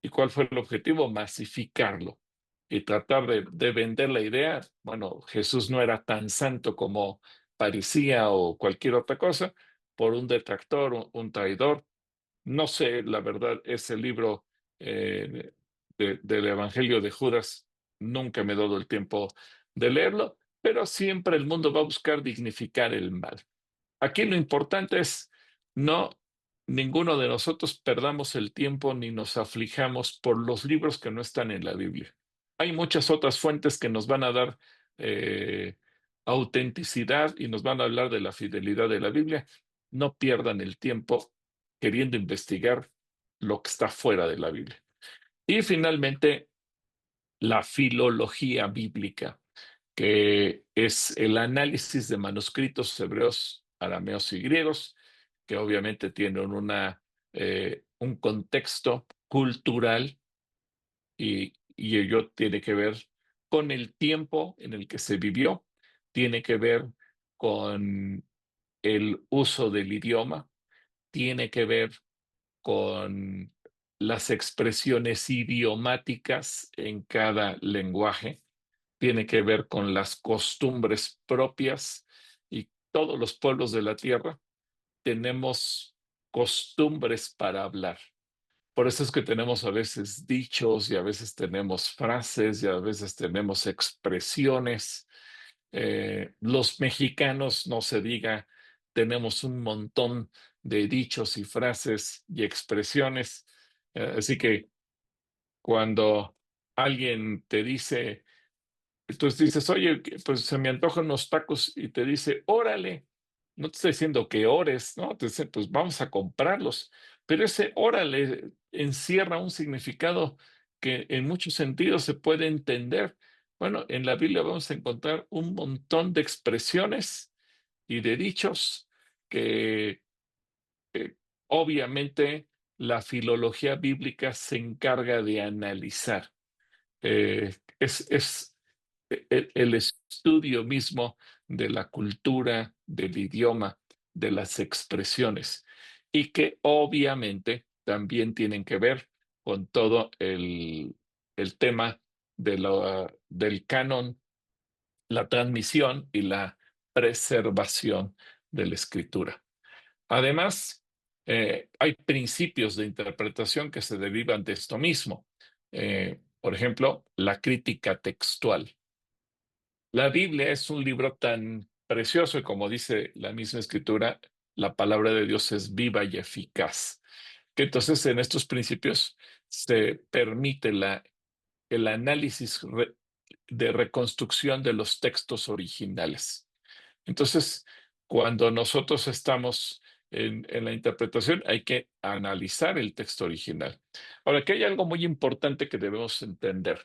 ¿Y cuál fue el objetivo? Masificarlo y tratar de vender la idea. Bueno, Jesús no era tan santo como parecía o cualquier otra cosa, por un detractor, un traidor. No sé, la verdad, ese libro del Evangelio de Judas, nunca me he dado el tiempo de leerlo, pero siempre el mundo va a buscar dignificar el mal. Aquí lo importante es no ninguno de nosotros perdamos el tiempo ni nos aflijamos por los libros que no están en la Biblia. Hay muchas otras fuentes que nos van a dar eh, autenticidad y nos van a hablar de la fidelidad de la Biblia. No pierdan el tiempo queriendo investigar lo que está fuera de la Biblia. Y finalmente, la filología bíblica, que es el análisis de manuscritos hebreos, arameos y griegos, que obviamente tienen un contexto cultural y ello tiene que ver con el tiempo en el que se vivió, tiene que ver con el uso del idioma, tiene que ver con las expresiones idiomáticas en cada lenguaje, tiene que ver con las costumbres propias y todos los pueblos de la tierra tenemos costumbres para hablar. Por eso es que tenemos a veces dichos y a veces tenemos frases y a veces tenemos expresiones. Los mexicanos, no se diga, tenemos un montón de dichos y frases y expresiones. Así que cuando alguien te dice, entonces dices, oye, pues se me antojan unos tacos y te dice, órale, no te estoy diciendo que ores, ¿no? Te dice, pues vamos a comprarlos. Pero ese órale encierra un significado que en muchos sentidos se puede entender. Bueno, en la Biblia vamos a encontrar un montón de expresiones y de dichos que obviamente la filología bíblica se encarga de analizar. Es el estudio mismo de la cultura, del idioma, de las expresiones, y que obviamente también tienen que ver con todo el tema del canon, la transmisión y la preservación de la escritura. Además, Hay principios de interpretación que se derivan de esto mismo. Por ejemplo, la crítica textual. La Biblia es un libro tan precioso y como dice la misma escritura, la palabra de Dios es viva y eficaz. Que entonces en estos principios se permite el análisis de reconstrucción de los textos originales. Entonces, cuando nosotros estamos en la interpretación, hay que analizar el texto original. Ahora, aquí hay algo muy importante que debemos entender.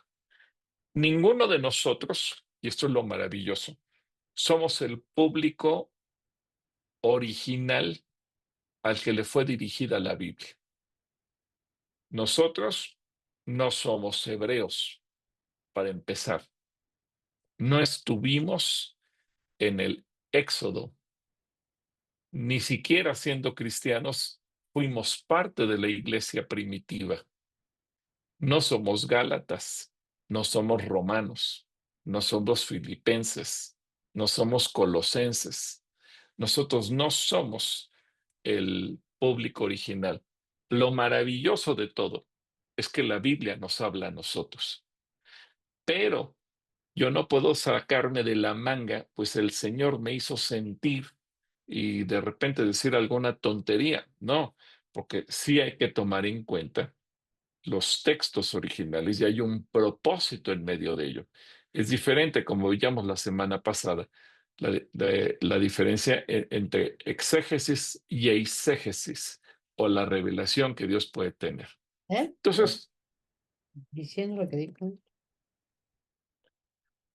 Ninguno de nosotros, y esto es lo maravilloso, somos el público original al que le fue dirigida la Biblia. Nosotros no somos hebreos, para empezar. No estuvimos en el Éxodo, ni siquiera siendo cristianos fuimos parte de la iglesia primitiva. No somos gálatas, no somos romanos, no somos filipenses, no somos colosenses. Nosotros no somos el público original. Lo maravilloso de todo es que la Biblia nos habla a nosotros. Pero yo no puedo sacarme de la manga, pues el Señor me hizo sentir y de repente decir alguna tontería. No, porque sí hay que tomar en cuenta los textos originales y hay un propósito en medio de ello. Es diferente, como veíamos la semana pasada, la diferencia entre exégesis y eisegesis, o la revelación que Dios puede tener. Entonces, Diciendo lo que dijo.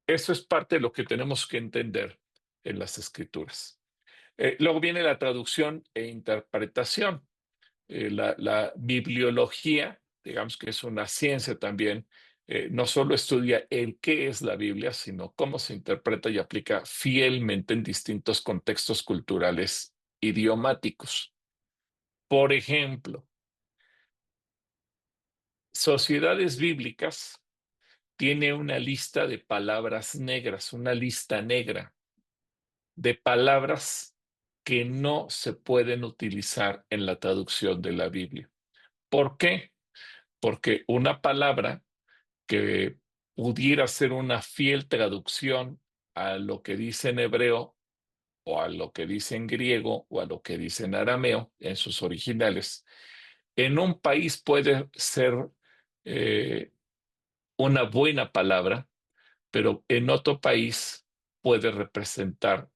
eso es parte de lo que tenemos que entender en las escrituras. Luego viene la traducción e interpretación. La bibliología, digamos que es una ciencia también, no solo estudia el qué es la Biblia, sino cómo se interpreta y aplica fielmente en distintos contextos culturales idiomáticos. Por ejemplo, Sociedades Bíblicas tiene una lista de palabras negras, una lista negra de palabras que no se pueden utilizar en la traducción de la Biblia. ¿Por qué? Porque una palabra que pudiera ser una fiel traducción a lo que dice en hebreo o a lo que dice en griego o a lo que dice en arameo en sus originales, en un país puede ser eh, una buena palabra, pero en otro país puede representar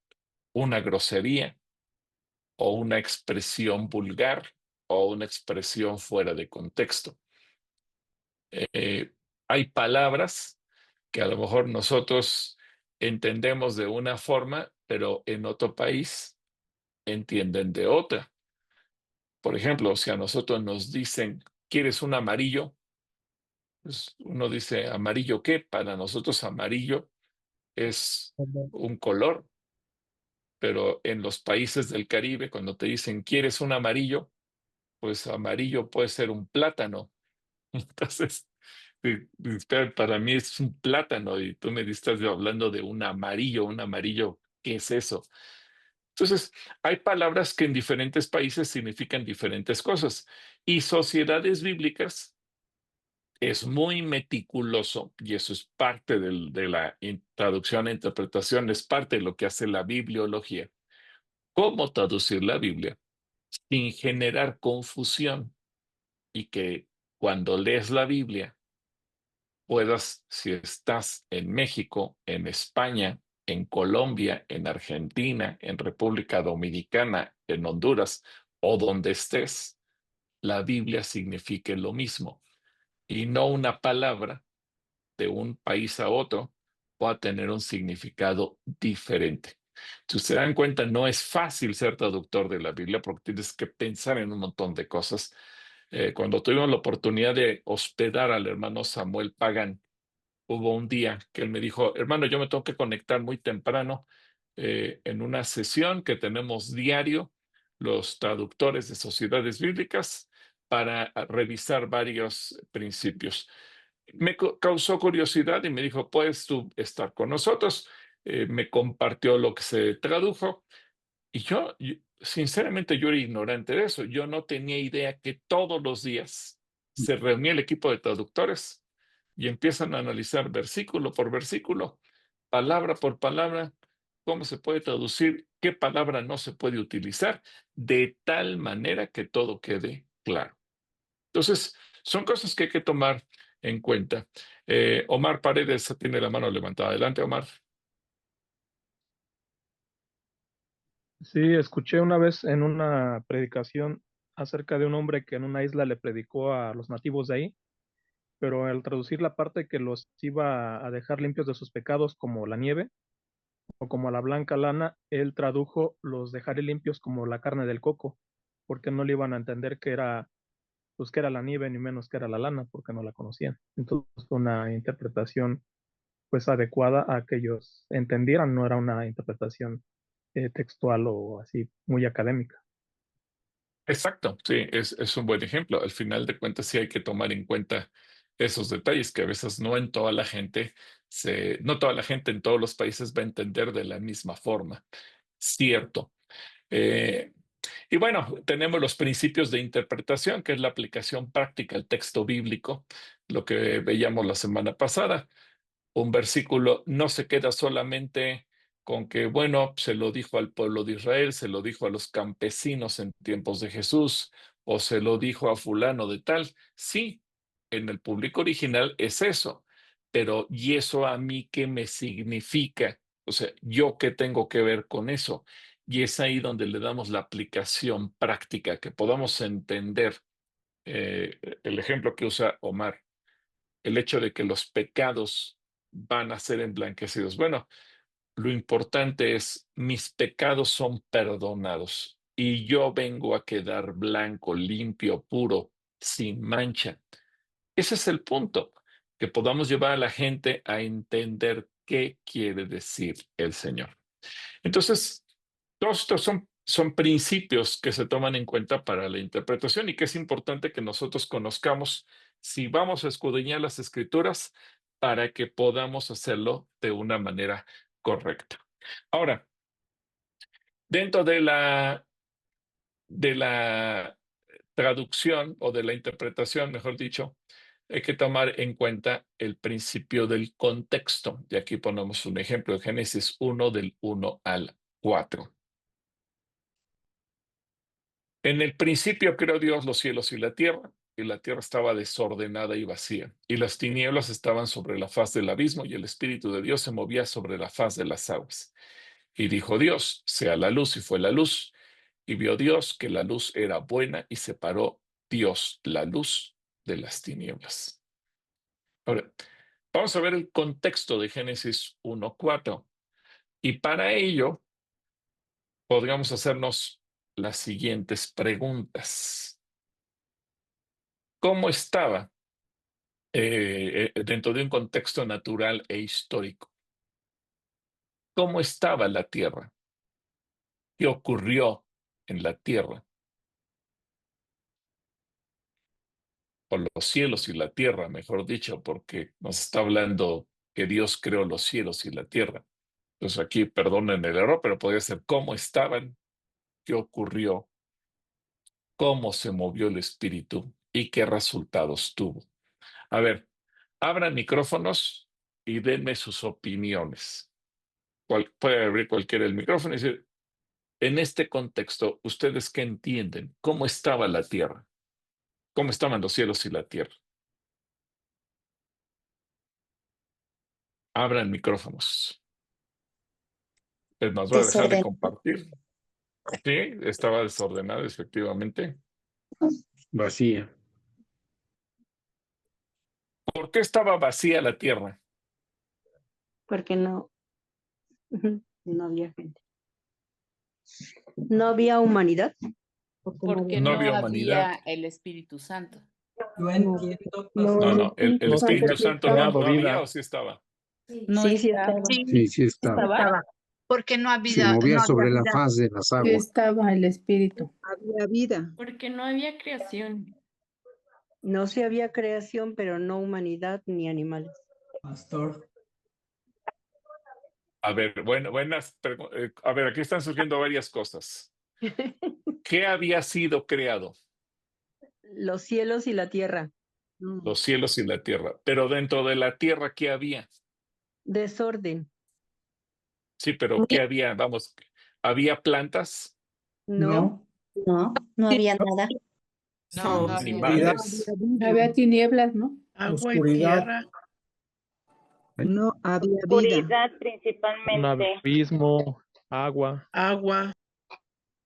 una grosería o una expresión vulgar o una expresión fuera de contexto. Hay palabras que a lo mejor nosotros entendemos de una forma, pero en otro país entienden de otra. Por ejemplo, si a nosotros nos dicen, ¿quieres un amarillo? Pues uno dice, ¿amarillo qué? Para nosotros amarillo es un color, pero en los países del Caribe, cuando te dicen, ¿quieres un amarillo? Pues amarillo puede ser un plátano. Entonces, para mí es un plátano y tú me estás hablando de un amarillo, ¿qué es eso? Entonces, hay palabras que en diferentes países significan diferentes cosas y Sociedades Bíblicas es muy meticuloso y eso es parte de la traducción e interpretación, es parte de lo que hace la bibliología. ¿Cómo traducir la Biblia sin generar confusión y que cuando lees la Biblia puedas, si estás en México, en España, en Colombia, en Argentina, en República Dominicana, en Honduras o donde estés, la Biblia signifique lo mismo y no una palabra de un país a otro va a tener un significado diferente. Si se dan cuenta, no es fácil ser traductor de la Biblia porque tienes que pensar en un montón de cosas. Cuando tuvimos la oportunidad de hospedar al hermano Samuel Pagan, hubo un día que él me dijo, hermano, yo me tengo que conectar muy temprano en una sesión que tenemos diario los traductores de Sociedades Bíblicas para revisar varios principios. Me causó curiosidad y me dijo, ¿puedes tú estar con nosotros? Me compartió lo que se tradujo y yo sinceramente yo era ignorante de eso. Yo no tenía idea que todos los días se reunía el equipo de traductores y empiezan a analizar versículo por versículo, palabra por palabra, cómo se puede traducir, qué palabra no se puede utilizar, de tal manera que todo quede claro. Entonces, son cosas que hay que tomar en cuenta. Omar Paredes tiene la mano levantada. Adelante, Omar. Sí, escuché una vez en una predicación acerca de un hombre que en una isla le predicó a los nativos de ahí, pero al traducir la parte que los iba a dejar limpios de sus pecados como la nieve o como la blanca lana, él tradujo los dejaré limpios como la carne del coco, porque no le iban a entender que era, pues que era la nieve ni menos que era la lana, porque no la conocían. Entonces fue una interpretación pues adecuada a que ellos entendieran, no era una interpretación textual o así muy académica. Exacto, sí, es un buen ejemplo. Al final de cuentas, sí hay que tomar en cuenta esos detalles que a veces no en toda la gente no toda la gente en todos los países va a entender de la misma forma. Cierto. Eh, y bueno, tenemos los principios de interpretación, que es la aplicación práctica al texto bíblico, lo que veíamos la semana pasada. Un versículo no se queda solamente con que, bueno, se lo dijo al pueblo de Israel, se lo dijo a los campesinos en tiempos de Jesús, o se lo dijo a fulano de tal. Sí, en el público original es eso, pero ¿y eso a mí qué me significa? O sea, ¿yo qué tengo que ver con eso? Y es ahí donde le damos la aplicación práctica, que podamos entender el ejemplo que usa Omar, el hecho de que los pecados van a ser emblanquecidos. Bueno, lo importante es, mis pecados son perdonados y yo vengo a quedar blanco, limpio, puro, sin mancha. Ese es el punto, que podamos llevar a la gente a entender qué quiere decir el Señor. Entonces, todos estos son principios que se toman en cuenta para la interpretación y que es importante que nosotros conozcamos si vamos a escudriñar las escrituras para que podamos hacerlo de una manera correcta. Ahora, dentro de la traducción o de la interpretación, mejor dicho, hay que tomar en cuenta el principio del contexto. Y aquí ponemos un ejemplo de Génesis 1 del 1 al 4. En el principio creó Dios los cielos y la tierra estaba desordenada y vacía, y las tinieblas estaban sobre la faz del abismo, y el Espíritu de Dios se movía sobre la faz de las aguas. Y dijo Dios, sea la luz, y fue la luz. Y vio Dios que la luz era buena, y separó Dios la luz de las tinieblas. Ahora, vamos a ver el contexto de Génesis 1:4. Y para ello, podríamos hacernos las siguientes preguntas. ¿Cómo estaba dentro de un contexto natural e histórico? ¿Cómo estaba la tierra? ¿Qué ocurrió en la tierra? O los cielos y la tierra, mejor dicho, porque nos está hablando que Dios creó los cielos y la tierra. Entonces aquí, perdonen el error, pero podría ser cómo estaban, qué ocurrió, cómo se movió el espíritu y qué resultados tuvo. A ver, abran micrófonos y denme sus opiniones. Puede abrir cualquiera el micrófono y decir, en este contexto, ¿ustedes qué entienden? ¿Cómo estaba la tierra? ¿Cómo estaban los cielos y la tierra? Abran micrófonos. Es más, voy a dejar de compartir. Sí, estaba desordenada, efectivamente. Vacía. ¿Por qué estaba vacía la tierra? Porque no, no había gente. No había humanidad. Porque No no había humanidad. había el Espíritu Santo. Yo entiendo, No, el No se Espíritu había Santo creado no había vida. o sí estaba. No Sí, sí estaba. estaba. Sí estaba. ¿Estaba? Porque no Se había, movía no había sobre la vida. faz de las Sí aguas. estaba el espíritu. Había vida. Porque no había creación. No se había creación, pero no humanidad ni animales. pastor. A ver, buenas. A ver, aquí están surgiendo varias cosas. ¿Qué había sido creado? Los cielos y la tierra. Los cielos y la tierra. Pero dentro de la tierra, ¿qué había? Desorden. Sí, pero ¿qué había? Vamos, ¿había plantas? No. No había nada. No, No, animales. había tinieblas, ¿no? Agua y Oscuridad. tierra. No había vida. Oscuridad Un principalmente. abismo, agua. Agua.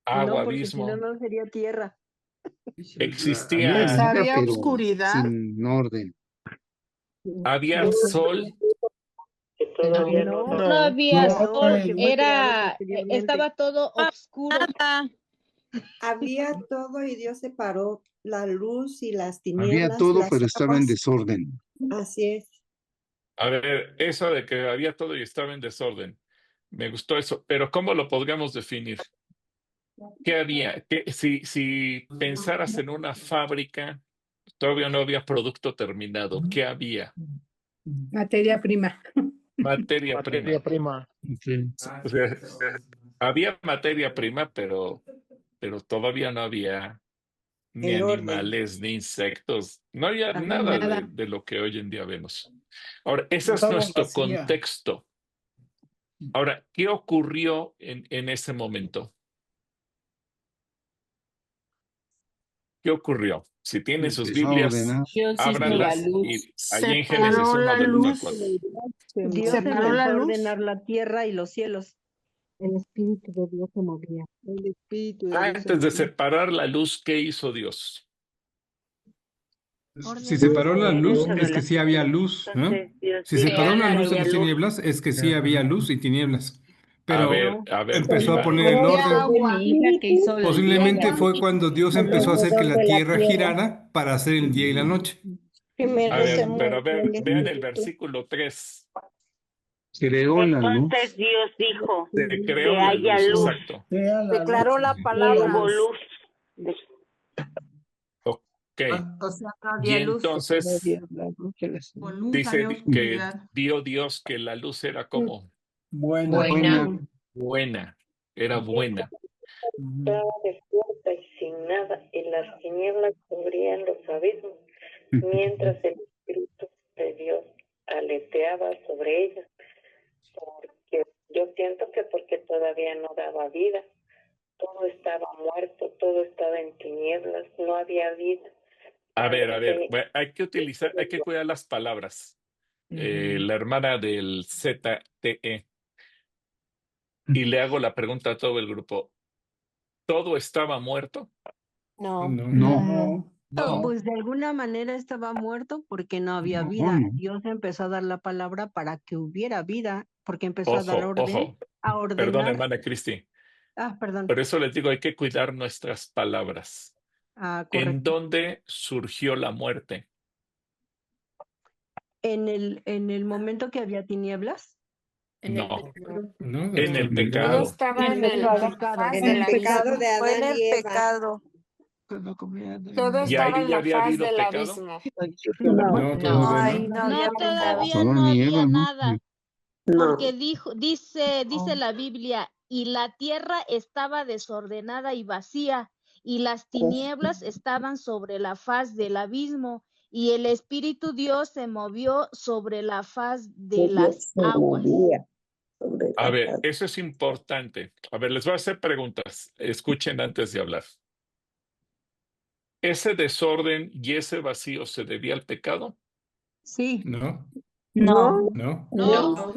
Agua, No, porque si no, abismo. no sería tierra. Había Existía, vida, Había pero oscuridad. sin orden. había sol. Que todavía No, no. No había no, sol, porque fue creado era, posteriormente. estaba todo oscuro. Había todo y Dios separó la luz y las Había tinieblas, todo, las pero estaba en aguas. desorden. Así es. A ver, eso de que había todo y estaba en desorden. Me gustó eso, pero ¿cómo lo podríamos definir? ¿Qué había? Si pensaras en una fábrica, todavía no había producto terminado. ¿Qué había? Materia prima. Materia prima. Materia prima. O sea, había materia prima, pero todavía no había ni El orden. animales, ni insectos. No había Ajá, nada nada. de lo que hoy en día vemos. Ahora, ese es Estaba nuestro vacía. contexto. Ahora, ¿qué ocurrió en ese momento? ¿Qué ocurrió? Si tienen sus Empezó a Biblias, ordenar. Dios hizo la ábranlas luz. y allí en Génesis Separó 1 la del 1 al luz. 4. Dios Separó empezó la a luz. ordenar la tierra y los cielos. El Espíritu de Dios se movía. El Espíritu de Dios se Antes de movía. separar la luz, ¿qué hizo Dios? Si separó la luz, Esa es que sí había luz, ¿no? Entonces Dios Si dijo separó la que luz de había las luz. tinieblas, es que sí había luz y tinieblas. A Pero ver, No, empezó a Iván. poner el Había orden. agua. Mi hija que hizo el día y Posiblemente la fue noche. cuando Dios empezó a hacer que la tierra girara para hacer el día y la noche. Primero A ver, se pero a mueve ver, el vean el espíritu. versículo 3. Creó la luz. Entonces Dios dijo Se que creó la haya luz, luz. exacto. Crea la Declaró luz. la Y palabra. hubo luz. De- Ok. O sea, no Y había luz. entonces Con luz dice había que oscuridad. vio Dios que la luz era como Buena. Buena. buena, era buena. Estaba despierta y sin nada, y las tinieblas cubrían los abismos, mientras el Espíritu de Dios aleteaba sobre ella. Porque yo siento que porque todavía no daba vida, todo estaba muerto, todo estaba en tinieblas, no había vida. A ver, bueno, hay que cuidar las palabras. La hermana del ZTE. Y le hago la pregunta a todo el grupo. ¿Todo estaba muerto? no. No. No. Pues de alguna manera estaba muerto porque no había No, vida. no. Dios empezó a dar la palabra para que hubiera vida, porque empezó a dar Ojo, orden, ojo. a Perdón, ordenar. hermana Cristi. Perdón. Por eso les digo, hay que cuidar nuestras palabras. ¿En Correcto. dónde surgió la muerte? En el momento que había tinieblas. No, No, en el pecado. Todo estaba en el pecado. En el pecado de Fue en Adán el y Eva. pecado. Todo ¿Y estaba ahí en ya la había faz habido del pecado? abismo. No, no, No, todavía ahí no. no había No, pecado. todavía Adán no y había Eva, ¿no? nada, No. porque dice la Biblia, y la tierra estaba desordenada y vacía, y las tinieblas estaban sobre la faz del abismo, y el Espíritu Dios se movió sobre la faz de las aguas. A ver, eso es importante. A ver, les voy a hacer preguntas. Escuchen antes de hablar. ¿Ese desorden y ese vacío se debía al pecado? Sí. No, No. no. No,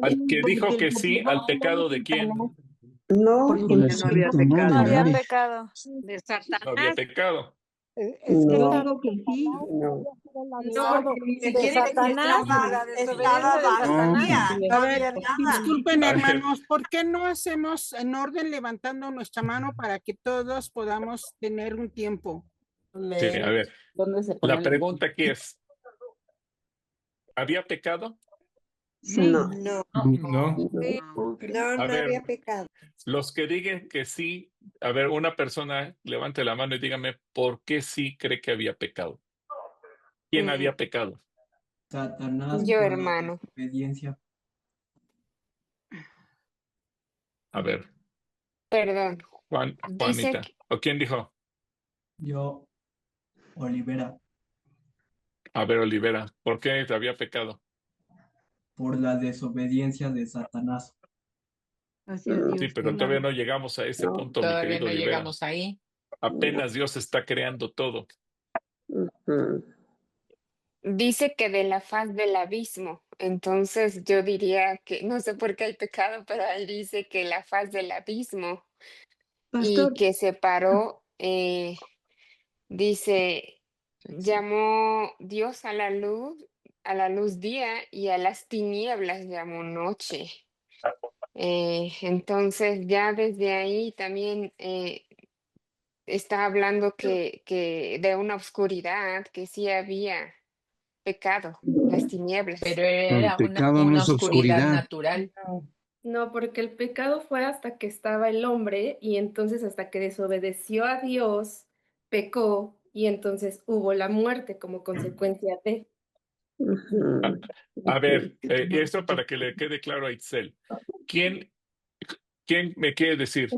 Al que dijo Porque el que sí, ¿al pecado de quién? No. Porque Pues no sí, había no, de pecado. No había nadie. pecado. De No había Satanás. pecado. Yo digo que sí. No. No, porque De Satanás, la desobediencia de No, Satanás. pues, A ver, disculpen, A ver. hermanos, ¿por qué no hacemos en orden levantando nuestra mano para que todos podamos tener un tiempo? Sí, a ver. ¿Dónde se pone La pregunta aquí es, ¿había pecado? Sí. No. No. No. No, A no ver, había pecado. los que digan que sí, a ver, una persona levante la mano y dígame por qué sí cree que había pecado. ¿Quién había pecado? Satanás Yo, por hermano. desobediencia. A ver, Perdón, Dice Juanita. ¿O quién dijo? Yo, Olivera, A ver, Olivera, ¿por qué te había pecado? por la desobediencia de Satanás. Hacia Sí, Dios, pero todavía claro. no llegamos a ese punto, mi todavía querido no Olivera. llegamos ahí. Apenas Dios está creando todo. Dice que de la faz del abismo. Entonces yo diría que, no sé por qué hay pecado, pero ahí dice que la faz del abismo y Pastor, que separó, dice, llamó Dios a la luz día y a las tinieblas llamó noche. Entonces ya desde ahí también está hablando que de una oscuridad, que sí había pecado, las tinieblas. Pero El era pecado no una es oscuridad obscuridad. natural. No, porque el pecado fue hasta que estaba el hombre y entonces hasta que desobedeció a Dios, pecó y entonces hubo la muerte como consecuencia de. A ver, esto para que le quede claro a Itzel. ¿Quién me quiere decir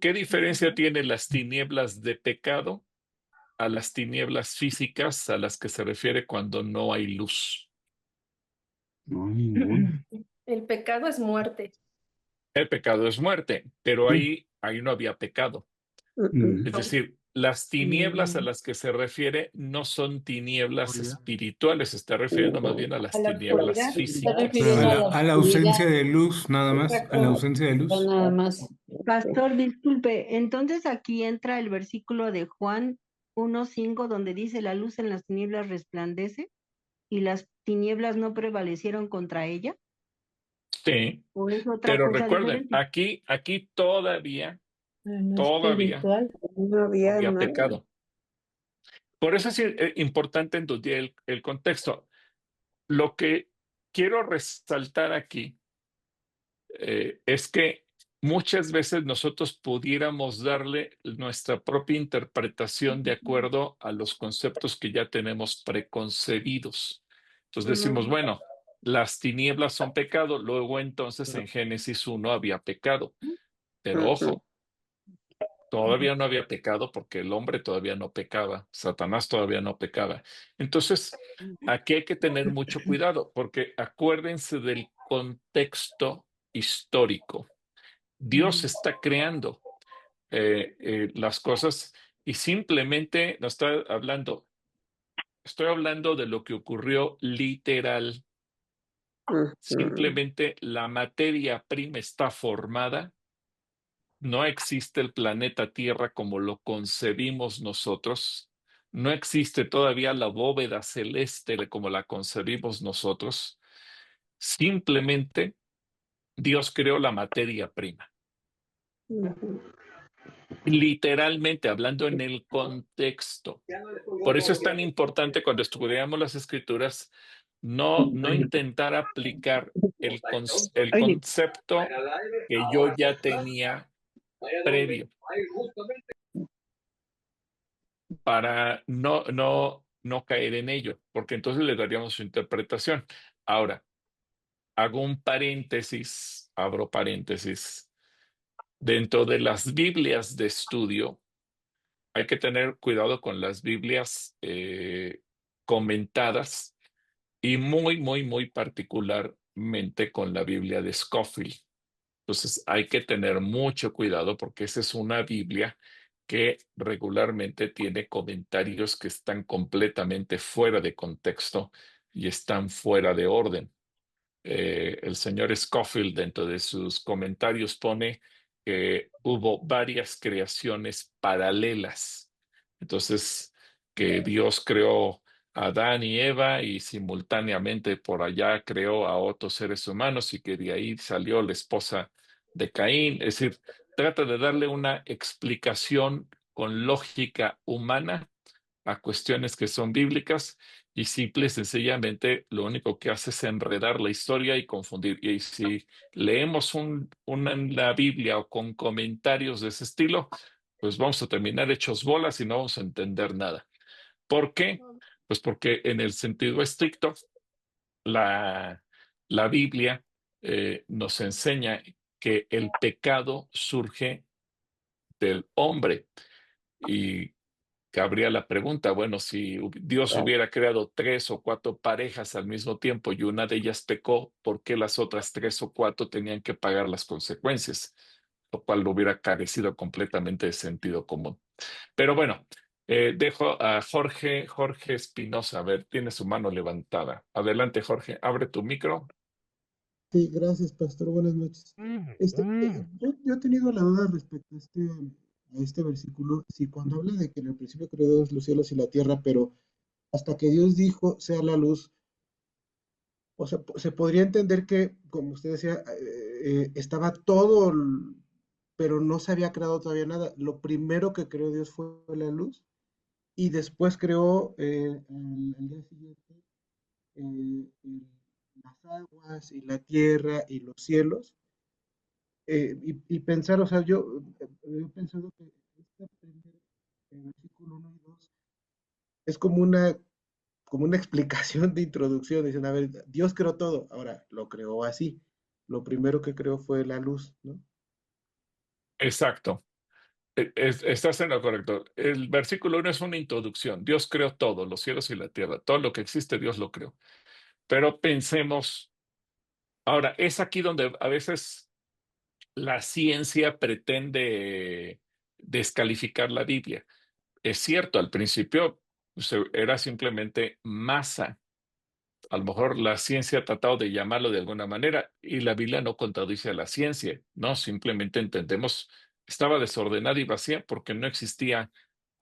qué diferencia tienen las tinieblas de pecado a las tinieblas físicas a las que se refiere cuando no hay luz? No, ninguna. El pecado es muerte. El pecado es muerte, pero ahí no había pecado. Es decir, las tinieblas a las que se refiere no son tinieblas espirituales, se está refiriendo más bien a las tinieblas físicas. A la ausencia de luz, nada más. A la ausencia de luz. nada más. Pastor, disculpe, entonces aquí entra el versículo de Juan 1:5 donde dice la luz en las tinieblas resplandece y las tinieblas no prevalecieron contra ella. Sí, ¿O es otra pero cosa recuerden, diferente? aquí todavía Espiritual. No había había nada. pecado. Por eso es importante entender el contexto. Lo que quiero resaltar aquí es que muchas veces nosotros pudiéramos darle nuestra propia interpretación de acuerdo a los conceptos que ya tenemos preconcebidos. Entonces decimos, bueno, las tinieblas son pecado, luego entonces en Génesis 1 había pecado. Pero ojo, todavía no había pecado porque el hombre todavía no pecaba, Satanás todavía no pecaba. Entonces, aquí hay que tener mucho cuidado porque acuérdense del contexto histórico. Dios está creando las cosas y simplemente nos está hablando, estoy hablando de lo que ocurrió literal. Simplemente la materia prima está formada. No existe el planeta Tierra como lo concebimos nosotros. No existe todavía la bóveda celeste como la concebimos nosotros. Simplemente Dios creó la materia prima. Literalmente hablando en el contexto. Por eso es tan importante cuando estudiamos las escrituras no intentar aplicar el concepto que yo ya tenía previo para no caer en ello, porque entonces le daríamos su interpretación. Ahora, hago un paréntesis, abro paréntesis. Dentro de las Biblias de estudio, hay que tener cuidado con las Biblias comentadas y muy particularmente con la Biblia de Scofield. Entonces hay que tener mucho cuidado porque esa es una Biblia que regularmente tiene comentarios que están completamente fuera de contexto y están fuera de orden. El señor Scofield dentro de sus comentarios pone que hubo varias creaciones paralelas. Entonces, que Dios creó a Adán y Eva y simultáneamente por allá creó a otros seres humanos y que de ahí salió la esposa de Caín. Es decir, trata de darle una explicación con lógica humana a cuestiones que son bíblicas y simple y sencillamente lo único que hace es enredar la historia y confundir. Y si leemos la Biblia o con comentarios de ese estilo, pues vamos a terminar hechos bolas y no vamos a entender nada. ¿Por qué? Pues porque en el sentido estricto, la Biblia nos enseña que el pecado surge del hombre. Y cabría la pregunta, bueno, si Dios hubiera creado 3 o 4 parejas al mismo tiempo y una de ellas pecó, ¿por qué las otras 3 o 4 tenían que pagar las consecuencias? Lo cual lo hubiera carecido completamente de sentido común. Pero bueno, dejo a Jorge Espinosa. A ver, tiene su mano levantada. Adelante, Jorge, abre tu micro. Sí, gracias, pastor. Buenas noches. Yo he tenido la duda respecto a este versículo, si cuando habla de que en el principio creó Dios los cielos y la tierra, pero hasta que Dios dijo, sea la luz, o sea, se podría entender que, como usted decía, estaba todo, pero no se había creado todavía nada. Lo primero que creó Dios fue la luz, y después creó al día siguiente las aguas y la tierra y los cielos. Y pensar, o sea, yo he pensado que este primer versículo 1 y 2 es como una explicación de introducción. Dicen, a ver, Dios creó todo, ahora lo creó así. Lo primero que creó fue la luz, ¿no? Exacto. Estás en lo correcto. El versículo 1 es una introducción. Dios creó todo, los cielos y la tierra. Todo lo que existe, Dios lo creó. Pero pensemos, ahora, es aquí donde a veces la ciencia pretende descalificar la Biblia. Es cierto, al principio era simplemente masa. A lo mejor la ciencia ha tratado de llamarlo de alguna manera y la Biblia no contradice a la ciencia, ¿no? Simplemente entendemos, estaba desordenada y vacía porque no existía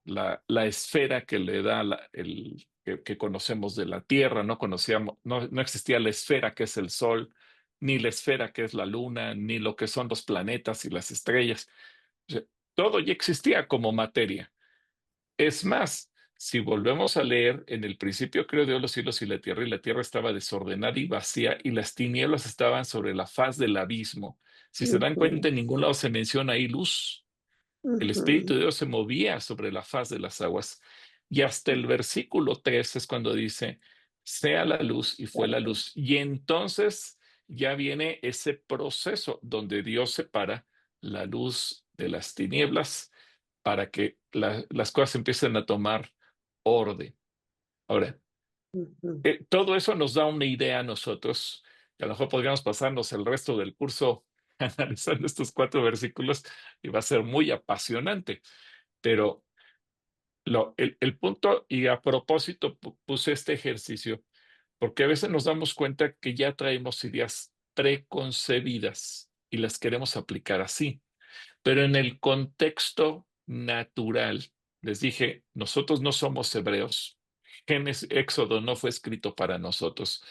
la esfera que le da que conocemos de la Tierra, no existía la esfera que es el Sol, ni la esfera que es la Luna, ni lo que son los planetas y las estrellas. O sea, todo ya existía como materia. Es más, si volvemos a leer, en el principio creó Dios los cielos y la tierra estaba desordenada y vacía, y las tinieblas estaban sobre la faz del abismo. Si se dan cuenta, en ningún lado se menciona ahí luz. El Espíritu de Dios se movía sobre la faz de las aguas. Y hasta el versículo 3 es cuando dice, sea la luz, y fue la luz. Y entonces ya viene ese proceso donde Dios separa la luz de las tinieblas para que las cosas empiecen a tomar orden. Ahora, todo eso nos da una idea a nosotros, y a lo mejor podríamos pasarnos el resto del curso analizando estos 4 versículos y va a ser muy apasionante. Pero el punto, y a propósito puse este ejercicio, porque a veces nos damos cuenta que ya traemos ideas preconcebidas y las queremos aplicar así. Pero en el contexto natural, les dije, nosotros no somos hebreos. Éxodo no fue escrito para nosotros.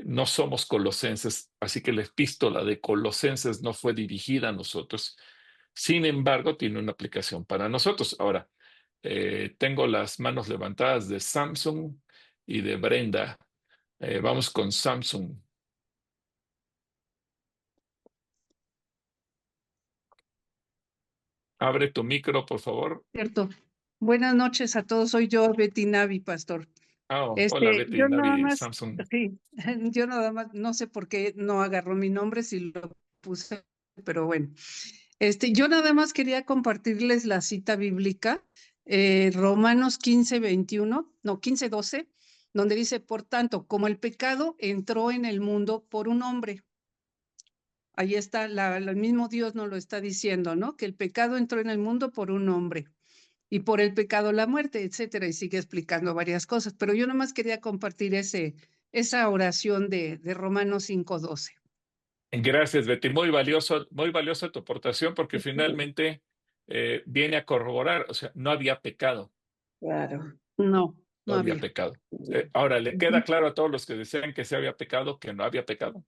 No somos colosenses, así que la epístola de Colosenses no fue dirigida a nosotros. Sin embargo, tiene una aplicación para nosotros. Ahora, tengo las manos levantadas de Samsung y de Brenda. Vamos con Samsung. Abre tu micro, por favor. Cierto. Buenas noches a todos. Soy yo, Betty Navi, pastor. Hola, Betty Yo nada Navi más, Samsung. sí, yo nada más, no sé por qué no agarró mi nombre, si lo puse, pero bueno. Yo nada más quería compartirles la cita bíblica, Romanos 15:12, donde dice, por tanto, como el pecado entró en el mundo por un hombre. Ahí está, el mismo Dios nos lo está diciendo, ¿no? Que el pecado entró en el mundo por un hombre. Y por el pecado la muerte, etcétera, y sigue explicando varias cosas. Pero yo nomás quería compartir esa oración de Romanos 5:12. Gracias, Betty. Muy valiosa tu aportación, porque finalmente viene a corroborar, o sea, no había pecado. Claro. No había había pecado. Ahora, ¿le queda claro a todos los que decían que sí había pecado que no había pecado?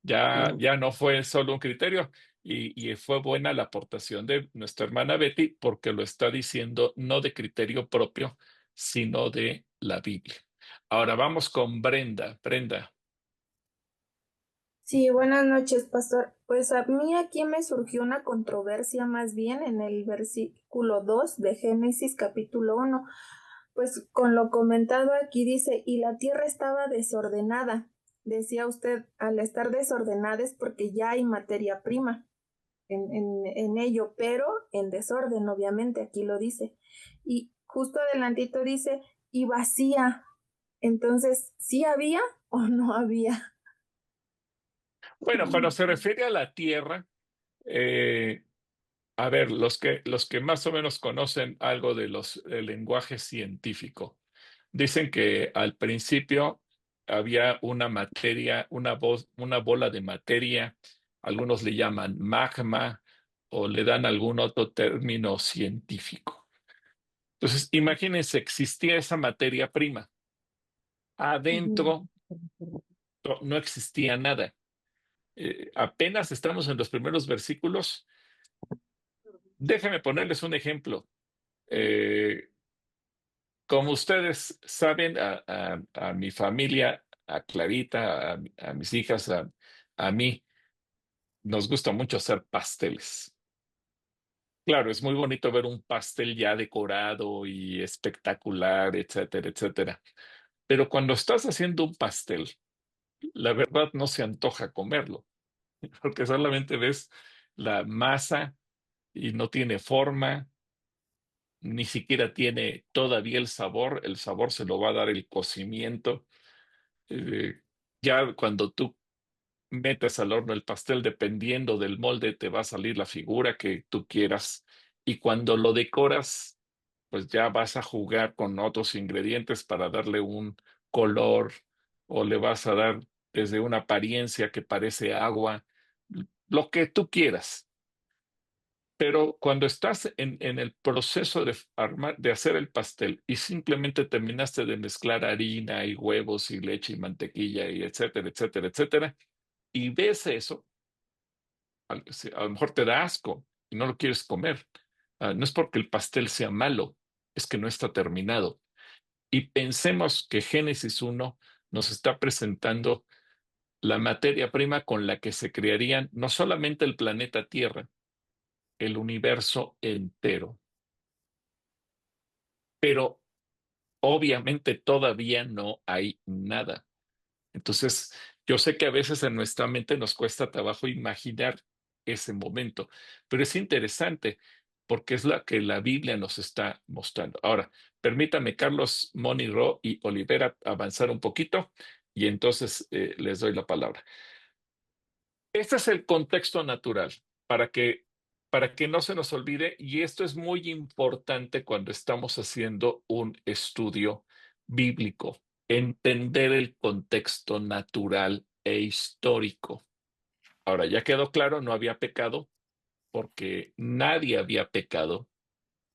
Ya no fue solo un criterio, y fue buena la aportación de nuestra hermana Betty, porque lo está diciendo no de criterio propio, sino de la Biblia. Ahora vamos con Brenda. Brenda. Sí, buenas noches, pastor. Pues a mí aquí me surgió una controversia más bien en el versículo 2 de Génesis capítulo 1. Pues con lo comentado aquí dice, y la tierra estaba desordenada. Decía usted, al estar desordenada es porque ya hay materia prima. en ello, pero en desorden, obviamente, aquí lo dice. Y justo adelantito dice, y vacía. Entonces, ¿sí había o no había? Bueno, cuando se refiere a la tierra, a ver, los que más o menos conocen algo de del lenguaje científico, dicen que al principio había una materia, una bola de materia, algunos le llaman magma o le dan algún otro término científico. Entonces, imagínense, existía esa materia prima. Adentro no existía nada. Apenas estamos en los primeros versículos. Déjenme ponerles un ejemplo. Como ustedes saben, a mi familia, a Clarita, a mis hijas, a mí, nos gusta mucho hacer pasteles. Claro, es muy bonito ver un pastel ya decorado y espectacular, etcétera, etcétera. Pero cuando estás haciendo un pastel, la verdad no se antoja comerlo, porque solamente ves la masa y no tiene forma, ni siquiera tiene todavía el sabor se lo va a dar el cocimiento. Ya cuando tú metes al horno el pastel, dependiendo del molde, te va a salir la figura que tú quieras. Y cuando lo decoras, pues ya vas a jugar con otros ingredientes para darle un color o le vas a dar desde una apariencia que parece agua, lo que tú quieras. Pero cuando estás en el proceso de hacer el pastel y simplemente terminaste de mezclar harina y huevos y leche y mantequilla y etcétera, etcétera, etcétera, y ves eso, a lo mejor te da asco y no lo quieres comer. No es porque el pastel sea malo, es que no está terminado. Y pensemos que Génesis 1 nos está presentando la materia prima con la que se crearían no solamente el planeta Tierra, el universo entero. Pero obviamente todavía no hay nada. Entonces, yo sé que a veces en nuestra mente nos cuesta trabajo imaginar ese momento, pero es interesante porque es la que la Biblia nos está mostrando. Ahora, permítame, Carlos, Moni, Ro y Olivera, avanzar un poquito y entonces les doy la palabra. Este es el contexto natural para que no se nos olvide, y esto es muy importante cuando estamos haciendo un estudio bíblico, entender el contexto natural e histórico. Ahora, ya quedó claro, no había pecado porque nadie había pecado.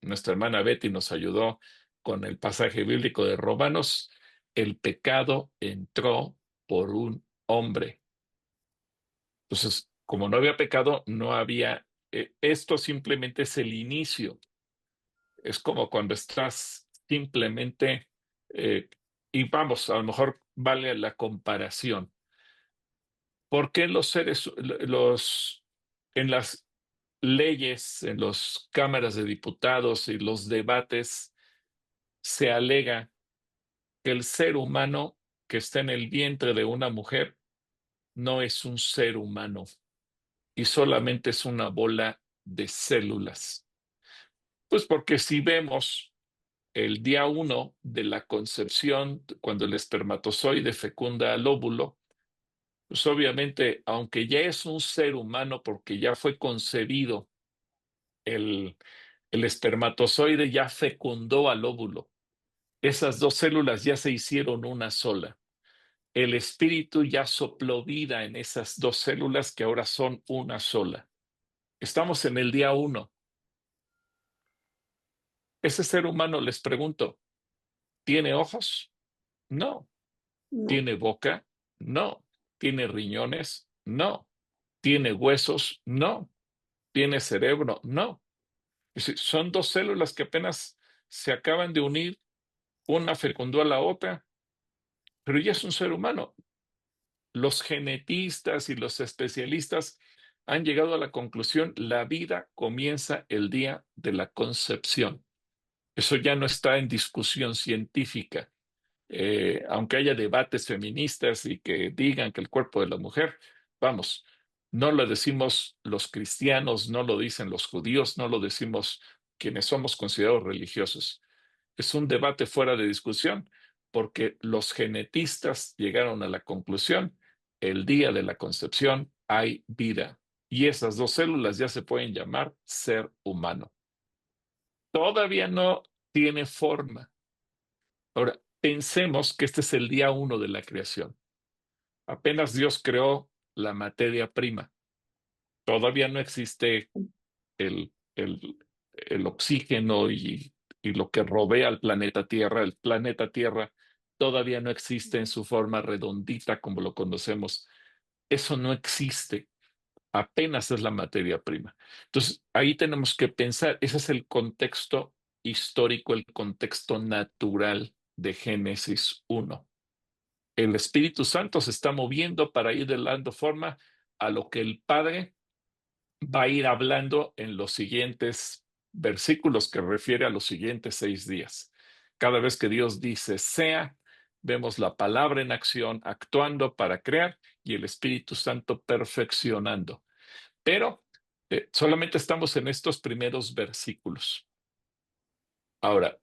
Nuestra hermana Betty nos ayudó con el pasaje bíblico de Romanos. El pecado entró por un hombre. Entonces, como no había pecado, no había, esto simplemente es el inicio. Es como cuando estás simplemente, y vamos, a lo mejor vale la comparación. ¿Por qué en las leyes, en las cámaras de diputados y los debates, se alega que el ser humano que está en el vientre de una mujer no es un ser humano y solamente es una bola de células? Pues porque si vemos el día 1 de la concepción, cuando el espermatozoide fecunda al óvulo, pues obviamente, aunque ya es un ser humano porque ya fue concebido, el espermatozoide ya fecundó al óvulo. Esas dos células ya se hicieron una sola. El espíritu ya sopló vida en esas dos células que ahora son una sola. Estamos en el día 1. Ese ser humano, les pregunto, ¿tiene ojos? No. ¿Tiene boca? No. ¿Tiene riñones? No. ¿Tiene huesos? No. ¿Tiene cerebro? No. Es decir, son dos células que apenas se acaban de unir, una fecundó a la otra, pero ya es un ser humano. Los genetistas y los especialistas han llegado a la conclusión: la vida comienza el día de la concepción. Eso ya no está en discusión científica. Aunque haya debates feministas y que digan que el cuerpo de la mujer, vamos, No lo decimos los cristianos, no lo dicen los judíos, no lo decimos quienes somos considerados religiosos. Es un debate fuera de discusión, porque los genetistas llegaron a la conclusión: el día de la concepción hay vida, y esas dos células ya se pueden llamar ser humano. Todavía no tiene forma. Ahora, pensemos que este es el día 1 de la creación. Apenas Dios creó la materia prima. Todavía no existe el, el oxígeno y lo que rodea al planeta Tierra. El planeta Tierra todavía no existe en su forma redondita como lo conocemos. Eso no existe. Apenas es la materia prima. Entonces, ahí tenemos que pensar, ese es el contexto histórico, el contexto natural de Génesis 1. El Espíritu Santo se está moviendo para ir dando forma a lo que el Padre va a ir hablando en los siguientes versículos, que refiere a los siguientes 6 días. Cada vez que Dios dice sea, vemos la palabra en acción, actuando para crear, y el Espíritu Santo perfeccionando. Pero solamente estamos en estos primeros versículos. Ahora,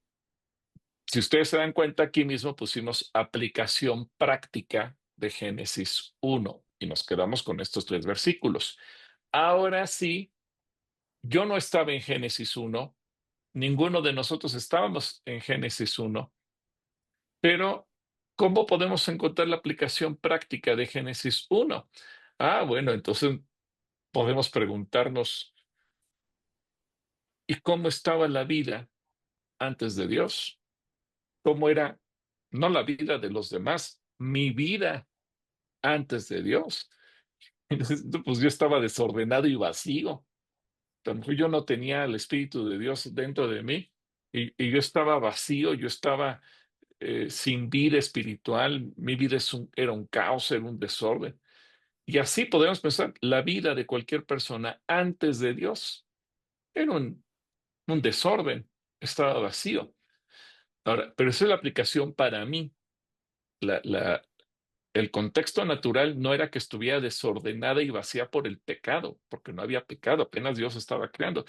si ustedes se dan cuenta, aquí mismo pusimos aplicación práctica de Génesis 1 y nos quedamos con estos 3 versículos. Ahora sí, yo no estaba en Génesis 1, ninguno de nosotros estábamos en Génesis 1, pero ¿cómo podemos encontrar la aplicación práctica de Génesis 1? Bueno, entonces podemos preguntarnos, ¿y cómo estaba la vida antes de Dios? ¿Cómo era, no la vida de los demás, mi vida antes de Dios? Entonces, pues yo estaba desordenado y vacío. A lo mejor yo no tenía el Espíritu de Dios dentro de mí y yo estaba vacío, yo estaba sin vida espiritual, mi vida era un caos, era un desorden. Y así podemos pensar, la vida de cualquier persona antes de Dios era un desorden, estaba vacío. Ahora, pero esa es la aplicación para mí. El contexto natural no era que estuviera desordenada y vacía por el pecado, porque no había pecado, apenas Dios estaba creando.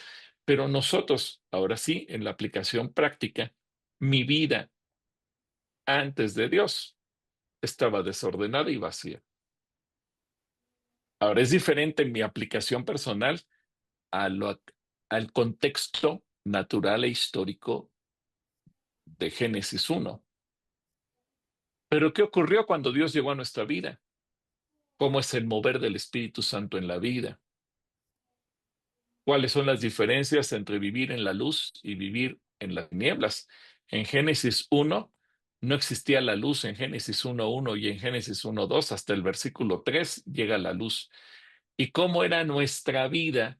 Pero nosotros, ahora sí, en la aplicación práctica, mi vida antes de Dios estaba desordenada y vacía. Ahora es diferente mi aplicación personal al contexto natural e histórico de Génesis 1. Pero ¿qué ocurrió cuando Dios llegó a nuestra vida? ¿Cómo es el mover del Espíritu Santo en la vida? ¿Cuáles son las diferencias entre vivir en la luz y vivir en las tinieblas? En Génesis 1 no existía la luz, en Génesis 1:1 y en Génesis 1:2 hasta el versículo 3 llega la luz. ¿Y cómo era nuestra vida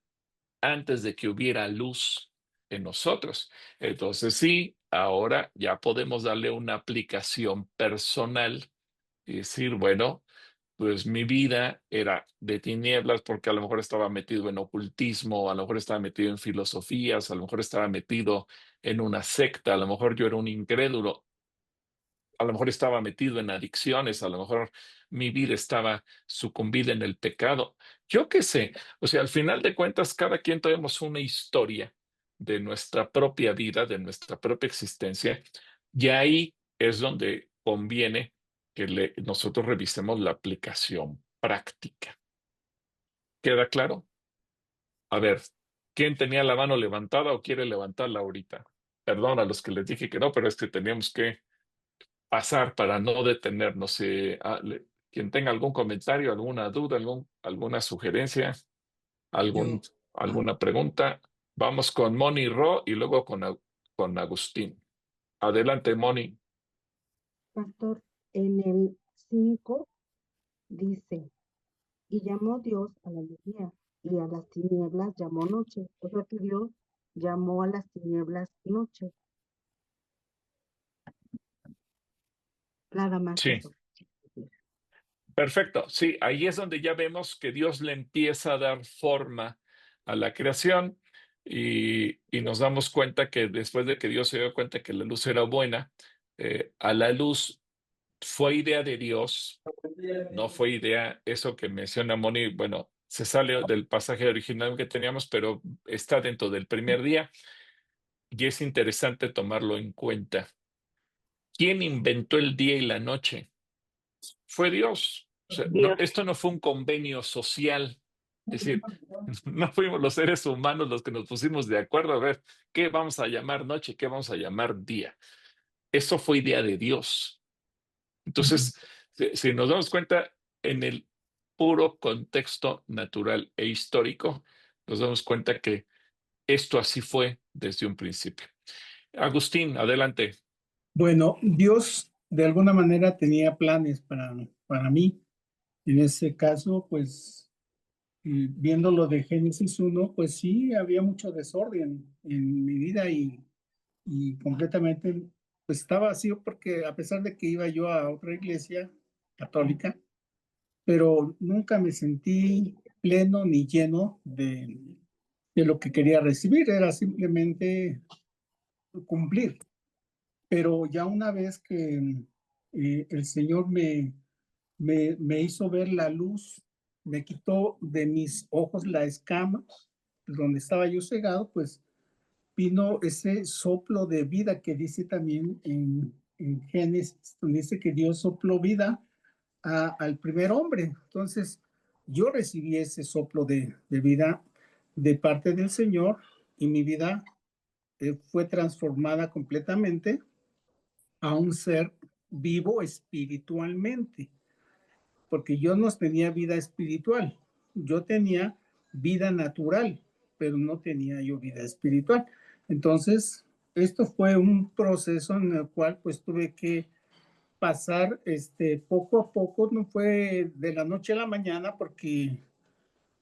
antes de que hubiera luz en nosotros? Entonces sí, ahora ya podemos darle una aplicación personal y decir, bueno, pues mi vida era de tinieblas porque a lo mejor estaba metido en ocultismo, a lo mejor estaba metido en filosofías, a lo mejor estaba metido en una secta, a lo mejor yo era un incrédulo, a lo mejor estaba metido en adicciones, a lo mejor mi vida estaba sucumbida en el pecado. Yo qué sé, o sea, al final de cuentas, cada quien tenemos una historia de nuestra propia vida, de nuestra propia existencia, y ahí es donde conviene que nosotros revisemos la aplicación práctica. ¿Queda claro? A ver, ¿quién tenía la mano levantada o quiere levantarla ahorita? Perdón a los que les dije que no, pero es que teníamos que pasar para no detenernos. Quien tenga algún comentario, alguna duda, alguna sugerencia, alguna pregunta, vamos con Moni Ro y luego con Agustín. Adelante, Moni. Pastor, en el 5 dice, y llamó Dios a la luz día, y a las tinieblas llamó noche. O sea que Dios llamó a las tinieblas noche. Nada más Sí. eso. Perfecto. Sí, ahí es donde ya vemos que Dios le empieza a dar forma a la creación y nos damos cuenta que después de que Dios se dio cuenta que la luz era buena, a la luz fue idea de Dios, no fue idea, eso que menciona Moni, bueno, se sale del pasaje original que teníamos, pero está dentro del primer día y es interesante tomarlo en cuenta. ¿Quién inventó el día y la noche? Fue Dios. O sea, esto no fue un convenio social. Es decir, no fuimos los seres humanos los que nos pusimos de acuerdo a ver qué vamos a llamar noche, qué vamos a llamar día. Eso fue idea de Dios. Entonces, si nos damos cuenta, en el puro contexto natural e histórico, nos damos cuenta que esto así fue desde un principio. Agustín, adelante. Bueno, Dios de alguna manera tenía planes para mí. En ese caso, pues, viendo lo de Génesis 1, pues sí, había mucho desorden en mi vida y completamente, pues estaba vacío porque a pesar de que iba yo a otra iglesia católica, pero nunca me sentí pleno ni lleno de lo que quería recibir, era simplemente cumplir. Pero ya una vez que el Señor me hizo ver la luz, me quitó de mis ojos la escama, donde estaba yo cegado, pues vino ese soplo de vida que dice también en Génesis, donde dice que Dios sopló vida al primer hombre. Entonces, yo recibí ese soplo de vida de parte del Señor y mi vida fue transformada completamente a un ser vivo espiritualmente, porque yo no tenía vida espiritual, yo tenía vida natural, pero no tenía yo vida espiritual. Entonces, esto fue un proceso en el cual pues tuve que pasar poco a poco, no fue de la noche a la mañana, porque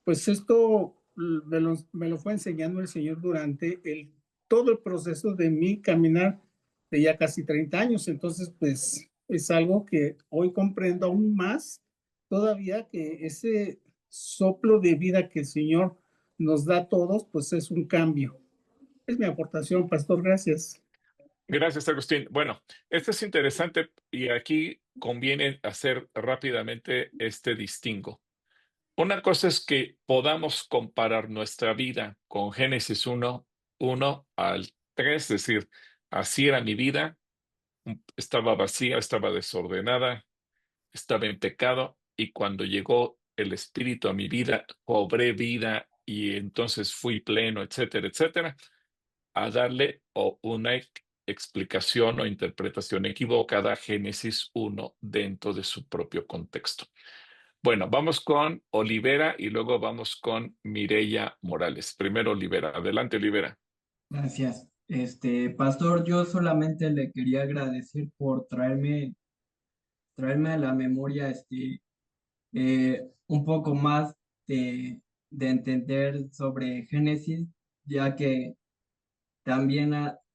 pues esto me lo fue enseñando el Señor durante todo el proceso de mi caminar de ya casi 30 años. Entonces, pues es algo que hoy comprendo aún más todavía, que ese soplo de vida que el Señor nos da a todos, pues es un cambio. Es mi aportación, Pastor. Gracias. Gracias, Agustín. Bueno, esto es interesante y aquí conviene hacer rápidamente este distingo. Una cosa es que podamos comparar nuestra vida con Génesis 1 al 3, es decir, así era mi vida, estaba vacía, estaba desordenada, estaba en pecado, y cuando llegó el Espíritu a mi vida, cobré vida y entonces fui pleno, etcétera, etcétera, a darle una explicación o interpretación equivocada a Génesis 1 dentro de su propio contexto. Bueno, vamos con Olivera y luego vamos con Mireya Morales. Primero Olivera. Adelante, Olivera. Gracias. Pastor, yo solamente le quería agradecer por traerme a la memoria un poco más de entender sobre Génesis, ya que también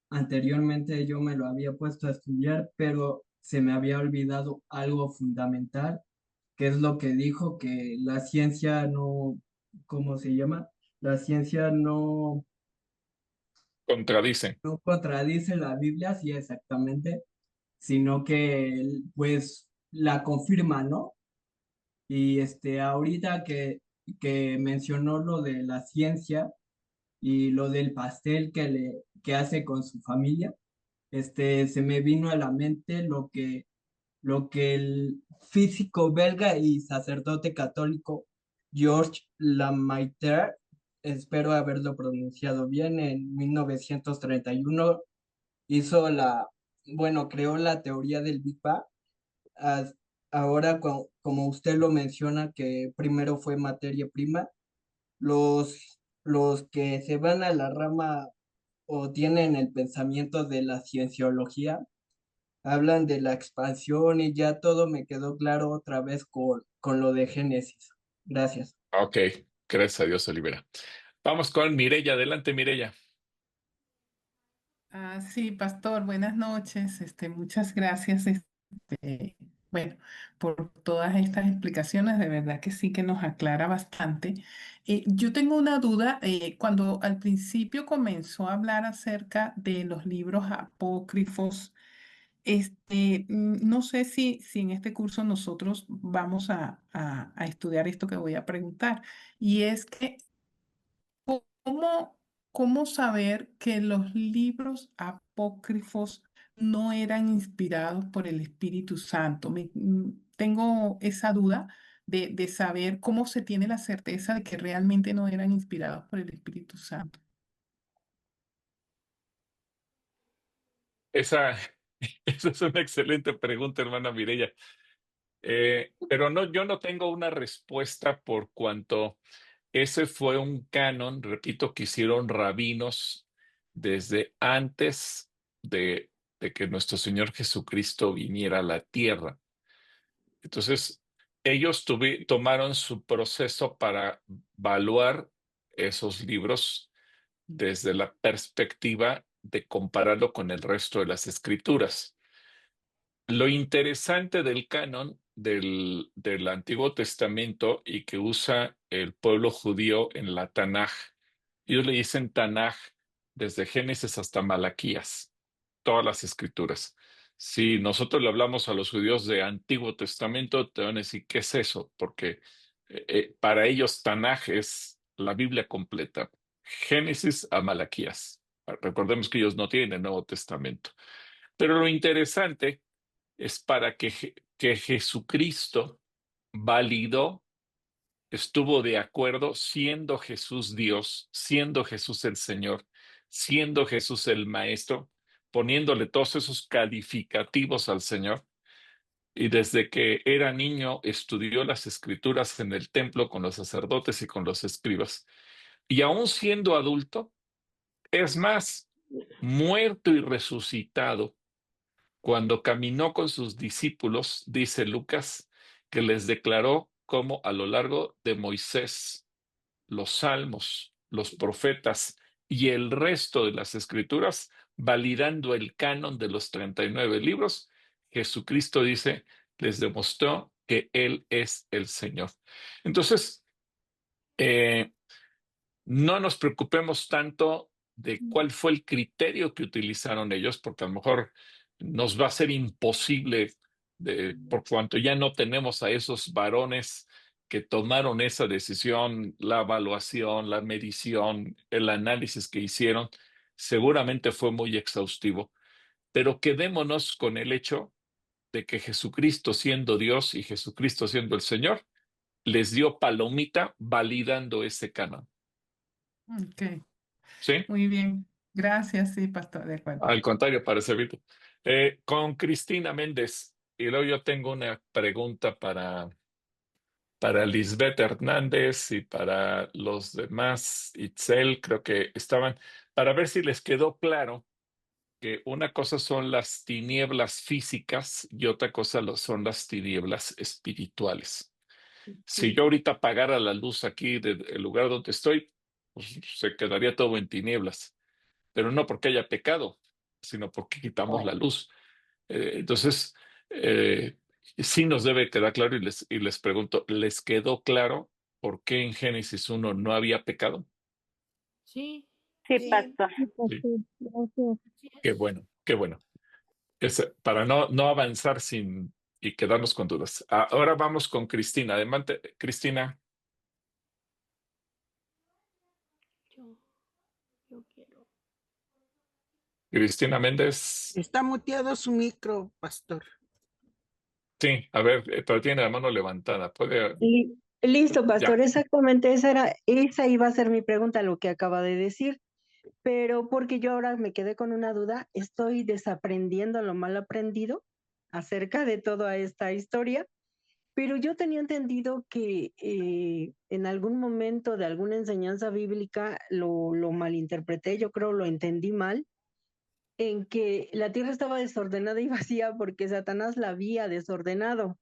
anteriormente yo me lo había puesto a estudiar, pero se me había olvidado algo fundamental, que es lo que dijo, que la ciencia no, ¿cómo se llama? La ciencia no contradice la Biblia, sí, exactamente, sino que pues la confirma, ¿no? Y ahorita que mencionó lo de la ciencia y lo del pastel que hace con su familia, se me vino a la mente lo que el físico belga y sacerdote católico Georges Lemaitre, espero haberlo pronunciado bien, en 1931 creó la teoría del Big Bang. Ahora, como usted lo menciona, que primero fue materia prima, los que se van a la rama o tienen el pensamiento de la cienciología, hablan de la expansión y ya todo me quedó claro otra vez con lo de Génesis. Gracias. Ok, gracias a Dios, Olivera. Vamos con Mireya. Adelante, Mireya. Sí, Pastor, buenas noches. Muchas gracias, bueno, por todas estas explicaciones. De verdad que sí que nos aclara bastante. Yo tengo una duda. Cuando al principio comenzó a hablar acerca de los libros apócrifos, No sé si en este curso nosotros vamos a estudiar esto que voy a preguntar, y es que ¿cómo saber que los libros apócrifos no eran inspirados por el Espíritu Santo? Tengo esa duda de saber cómo se tiene la certeza de que realmente no eran inspirados por el Espíritu Santo. Esa es una excelente pregunta, hermana Mireya. Pero no, yo no tengo una respuesta por cuanto ese fue un canon, repito, que hicieron rabinos desde antes de que nuestro Señor Jesucristo viniera a la tierra. Entonces, ellos tomaron su proceso para evaluar esos libros desde la perspectiva de compararlo con el resto de las escrituras. Lo interesante del canon del Antiguo Testamento y que usa el pueblo judío en la Tanaj, ellos le dicen Tanaj desde Génesis hasta Malaquías, todas las escrituras. Si nosotros le hablamos a los judíos de Antiguo Testamento, te van a decir, ¿qué es eso? Porque para ellos Tanaj es la Biblia completa, Génesis a Malaquías. Recordemos que ellos no tienen el Nuevo Testamento. Pero lo interesante es para que Jesucristo validó, estuvo de acuerdo, siendo Jesús Dios, siendo Jesús el Señor, siendo Jesús el Maestro, poniéndole todos esos calificativos al Señor. Y desde que era niño estudió las escrituras en el templo con los sacerdotes y con los escribas. Y aún siendo adulto, es más, muerto y resucitado, cuando caminó con sus discípulos, dice Lucas, que les declaró cómo a lo largo de Moisés, los salmos, los profetas y el resto de las escrituras, validando el canon de los 39 libros, Jesucristo dice, les demostró que Él es el Señor. Entonces, no nos preocupemos tanto de cuál fue el criterio que utilizaron ellos, porque a lo mejor nos va a ser imposible, por cuanto ya no tenemos a esos varones que tomaron esa decisión, la evaluación, la medición, el análisis que hicieron, seguramente fue muy exhaustivo, pero quedémonos con el hecho de que Jesucristo siendo Dios y Jesucristo siendo el Señor, les dio palomita validando ese canon. Ok, ¿Sí? muy bien. Gracias, sí, pastor, de acuerdo. Al contrario, para servirte. Con Cristina Méndez, y luego yo tengo una pregunta para Lisbeth Hernández y para los demás, Itzel, creo que estaban, para ver si les quedó claro que una cosa son las tinieblas físicas y otra cosa son las tinieblas espirituales. Si yo ahorita apagara la luz aquí del lugar donde estoy, pues se quedaría todo en tinieblas, pero no porque haya pecado, sino porque quitamos la luz. Entonces, sí nos debe quedar claro y les pregunto, ¿les quedó claro por qué en Génesis 1 no había pecado? Sí. Sí, pastor. Sí. Qué bueno, qué bueno. Para no avanzar y quedarnos con dudas. Ahora vamos con Cristina. Adelante, Cristina. Yo quiero. Cristina Méndez. Está muteado su micro, pastor. Sí, a ver, pero tiene la mano levantada. Puede. Listo, pastor. Ya. Exactamente, esa iba a ser mi pregunta, lo que acaba de decir. Pero porque yo ahora me quedé con una duda, estoy desaprendiendo lo mal aprendido acerca de toda esta historia, pero yo tenía entendido que en algún momento de alguna enseñanza bíblica lo malinterpreté, yo creo lo entendí mal, en que la tierra estaba desordenada y vacía porque Satanás la había desordenado.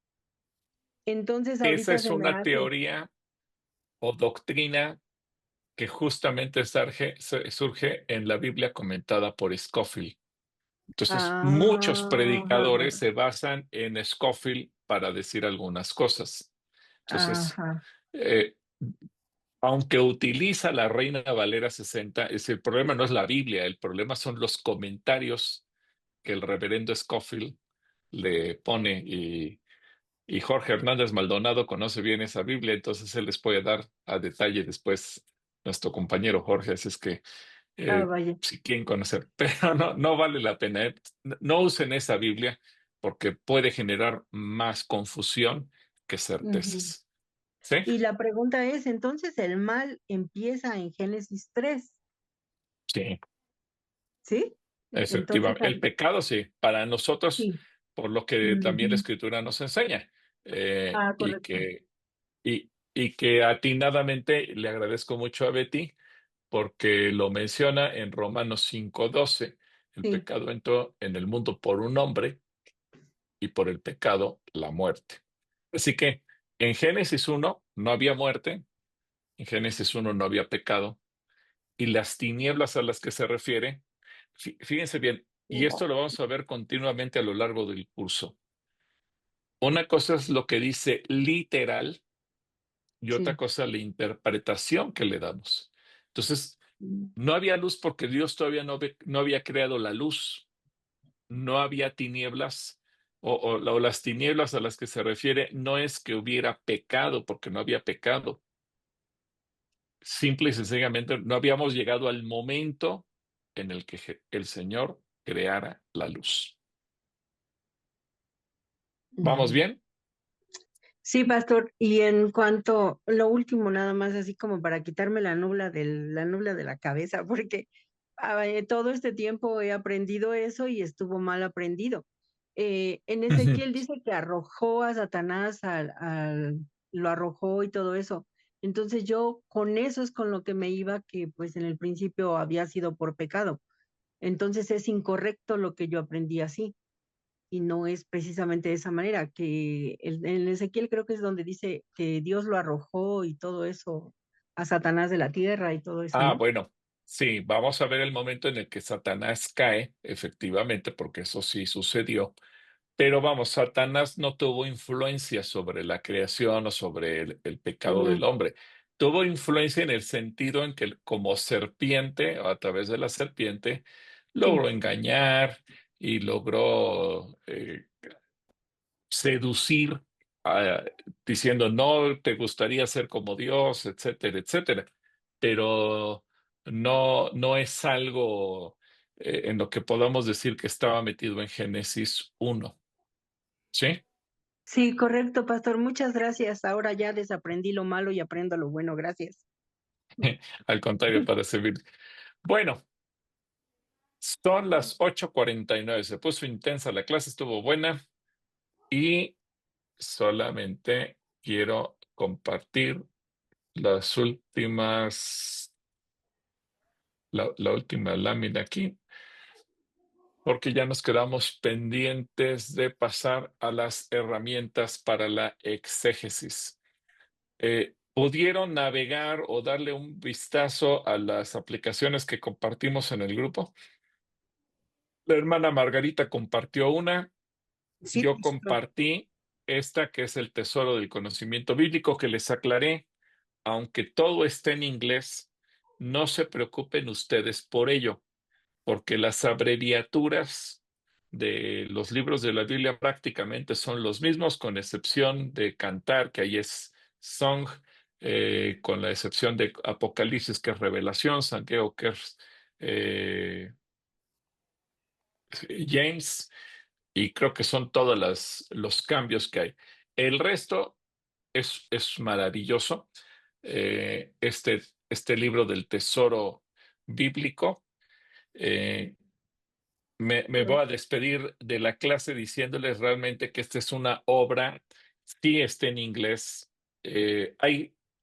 Entonces Esa ahorita es se me una hace... teoría o doctrina que justamente surge en la Biblia comentada por Scofield. Entonces, muchos predicadores se basan en Scofield para decir algunas cosas. Entonces, aunque utiliza la Reina Valera 60, el problema no es la Biblia, el problema son los comentarios que el reverendo Scofield le pone y Jorge Hernández Maldonado conoce bien esa Biblia, entonces él les puede dar a detalle después nuestro compañero Jorge, así es que Vaya. si quieren conocer, pero no vale la pena. No usen esa Biblia porque puede generar más confusión que Ujú. certezas. ¿Sí? Y la pregunta es, entonces el mal empieza en Génesis 3, Sí, ¿sí? Entonces, efectivamente. El pecado, sí, para nosotros, sí. por lo que también la Ujú. Escritura nos enseña. Ah, Y correcto. que atinadamente le agradezco mucho a Betty porque lo menciona en Romanos 5:12. El Sí. pecado entró en el mundo por un hombre y por el pecado la muerte. Así que en Génesis 1 no había muerte, en Génesis 1 no había pecado, y las tinieblas a las que se refiere, fíjense bien, y esto lo vamos a ver continuamente a lo largo del curso. Una cosa es lo que dice literal y otra Sí. cosa la interpretación que le damos. Entonces, no había luz porque Dios todavía no había creado la luz, no había tinieblas o las tinieblas a las que se refiere no es que hubiera pecado porque no había pecado. Simple y sencillamente no habíamos llegado al momento en el que el Señor creara la luz. ¿Vamos Ujú. bien? Sí, pastor. Y en cuanto, lo último nada más, así como para quitarme la nubla de la cabeza, porque todo este tiempo he aprendido eso y estuvo mal aprendido. En Ezequiel dice que arrojó a Satanás, lo arrojó y todo eso. Entonces yo con eso es con lo que me iba, que pues en el principio había sido por pecado. Entonces es incorrecto lo que yo aprendí así. Y no es precisamente de esa manera, que en Ezequiel creo que es donde dice que Dios lo arrojó y todo eso a Satanás de la tierra y todo eso, ¿no? Bueno, sí, vamos a ver el momento en el que Satanás cae, efectivamente, porque eso sí sucedió. Pero vamos, Satanás no tuvo influencia sobre la creación o sobre el pecado del hombre. Tuvo influencia en el sentido en que como serpiente, o a través de la serpiente, logró engañar y logró seducir, ah, diciendo, no, te gustaría ser como Dios, etcétera, etcétera. Pero no es algo en lo que podamos decir que estaba metido en Génesis 1. ¿Sí? Sí, correcto, pastor. Muchas gracias. Ahora ya desaprendí lo malo y aprendo lo bueno. Gracias. Al contrario, para servir. Bueno, son las 8:49. Se puso intensa la clase, estuvo buena y solamente quiero compartir las últimas, la última lámina aquí, porque ya nos quedamos pendientes de pasar a las herramientas para la exégesis. ¿Pudieron navegar o darle un vistazo a las aplicaciones que compartimos en el grupo? La hermana Margarita compartió una, Sí, yo pastor. compartí esta que es el tesoro del conocimiento bíblico que les aclaré, aunque todo esté en inglés, no se preocupen ustedes por ello, porque las abreviaturas de los libros de la Biblia prácticamente son los mismos, con excepción de Cantar, que ahí es Song, con la excepción de Apocalipsis, que es Revelación, Santiago, que es James, y creo que son todos los cambios que hay. El resto es maravilloso. Este libro del tesoro bíblico. Me voy a despedir de la clase diciéndoles realmente que esta es una obra, sí está en inglés.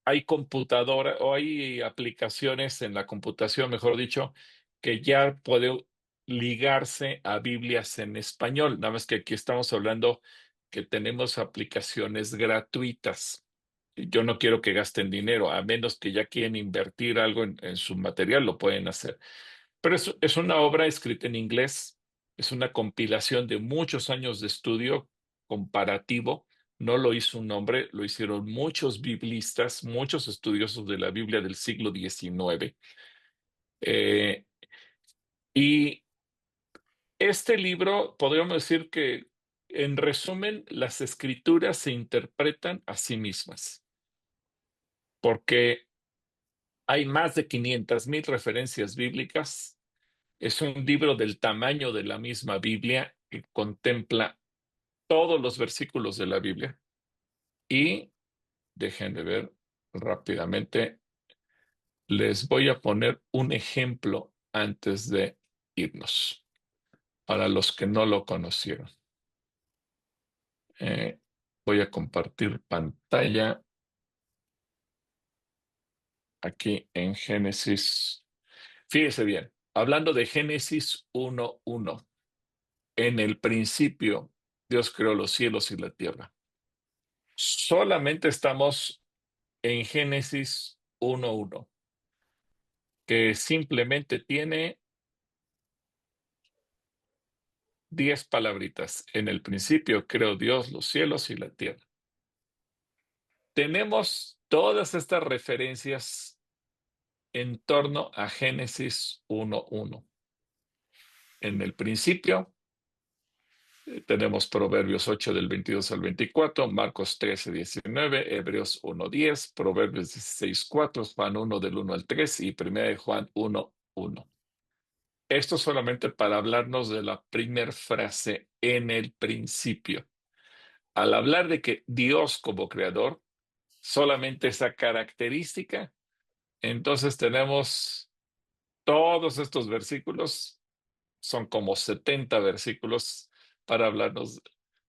Hay computadora o hay aplicaciones en la computación, mejor dicho, que ya puede ligarse a Biblias en español. Nada más que aquí estamos hablando que tenemos aplicaciones gratuitas. Yo no quiero que gasten dinero, a menos que ya quieren invertir algo en su material, lo pueden hacer. Pero es una obra escrita en inglés, es una compilación de muchos años de estudio comparativo. No lo hizo un hombre, lo hicieron muchos biblistas, muchos estudiosos de la Biblia del siglo XIX. Y Este libro, podríamos decir que, en resumen, las escrituras se interpretan a sí mismas, porque hay más de 500,000 referencias bíblicas. Es un libro del tamaño de la misma Biblia que contempla todos los versículos de la Biblia. Y dejen de ver rápidamente. Les voy a poner un ejemplo antes de irnos, para los que no lo conocieron. Voy a compartir pantalla aquí en Génesis. Fíjese bien, hablando de Génesis 1:1. En el principio, Dios creó los cielos y la tierra. Solamente estamos en Génesis 1:1, que simplemente tiene 10 palabritas. En el principio creó Dios los cielos y la tierra. Tenemos todas estas referencias en torno a Génesis 1:1. En el principio tenemos Proverbios 8 del 22 al 24, Marcos 13:19, Hebreos 1:10, Proverbios 16:4, Juan 1 del 1 al 3 y 1 de Juan 1:1. Esto solamente para hablarnos de la primera frase, en el principio. Al hablar de que Dios como creador, solamente esa característica, entonces tenemos todos estos versículos, son como 70 versículos para hablarnos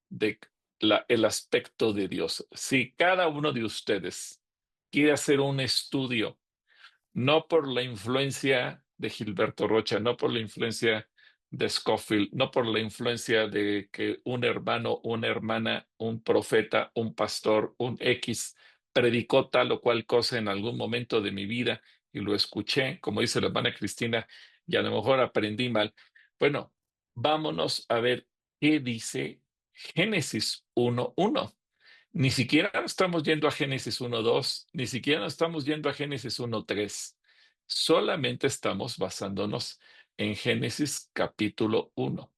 de el aspecto de Dios. Si cada uno de ustedes quiere hacer un estudio, no por la influencia de Gilberto Rocha, no por la influencia de Scofield, no por la influencia de que un hermano, una hermana, un profeta, un pastor, un X predicó tal o cual cosa en algún momento de mi vida y lo escuché, como dice la hermana Cristina, y a lo mejor aprendí mal. Bueno, vámonos a ver qué dice Génesis 1:1. Ni siquiera estamos yendo a Génesis 1:2, ni siquiera estamos yendo a Génesis 1:3. Solamente estamos basándonos en Génesis capítulo 1.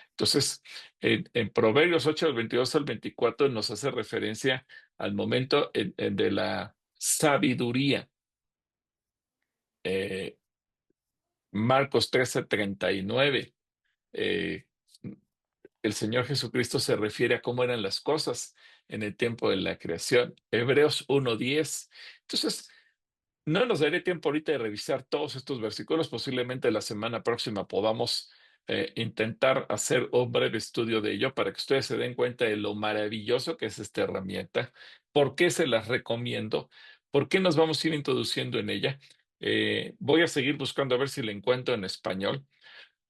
Entonces, en Proverbios 8 del 22 al 24 nos hace referencia al momento de la sabiduría. Marcos 13:39. El Señor Jesucristo se refiere a cómo eran las cosas en el tiempo de la creación. Hebreos 1:10. Entonces, no nos daré tiempo ahorita de revisar todos estos versículos. Posiblemente la semana próxima podamos intentar hacer un breve estudio de ello para que ustedes se den cuenta de lo maravilloso que es esta herramienta, por qué se las recomiendo, por qué nos vamos a ir introduciendo en ella. Voy a seguir buscando a ver si la encuentro en español.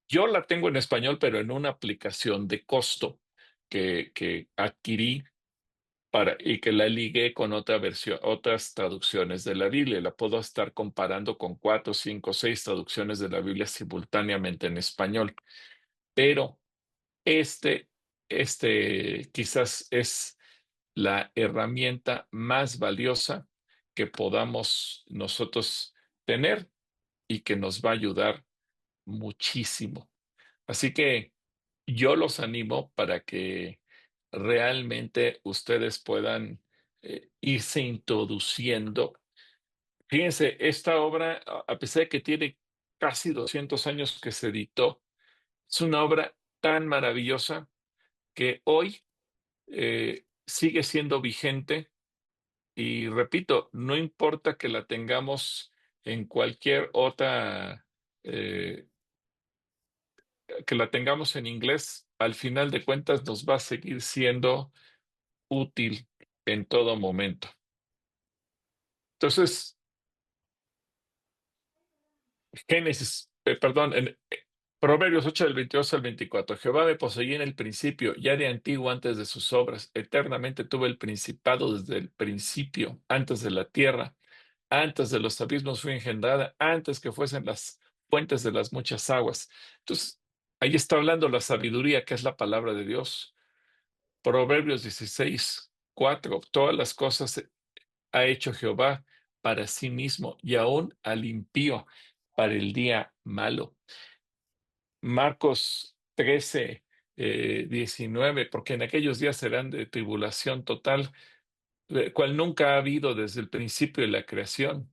Yo la tengo en español, pero en una aplicación de costo que adquirí y que la ligué con otra versión, otras traducciones de la Biblia. La puedo estar comparando con 4, 5, 6 traducciones de la Biblia simultáneamente en español. Pero este quizás es la herramienta más valiosa que podamos nosotros tener y que nos va a ayudar muchísimo. Así que yo los animo para que realmente ustedes puedan irse introduciendo. Fíjense, esta obra, a pesar de que tiene casi 200 años que se editó, es una obra tan maravillosa que hoy sigue siendo vigente. Y repito, no importa que la tengamos en cualquier otra, que la tengamos en inglés, al final de cuentas nos va a seguir siendo útil en todo momento. Entonces, Proverbios 8 del 22 al 24. Jehová me poseía en el principio, ya de antiguo antes de sus obras. Eternamente tuve el principado desde el principio, antes de la tierra. Antes de los abismos fui engendrada, antes que fuesen las fuentes de las muchas aguas. Entonces, ahí está hablando la sabiduría, que es la palabra de Dios. Proverbios 16:4. Todas las cosas ha hecho Jehová para sí mismo, y aún al impío para el día malo. Marcos 13, 19, porque en aquellos días serán de tribulación total, cual nunca ha habido desde el principio de la creación,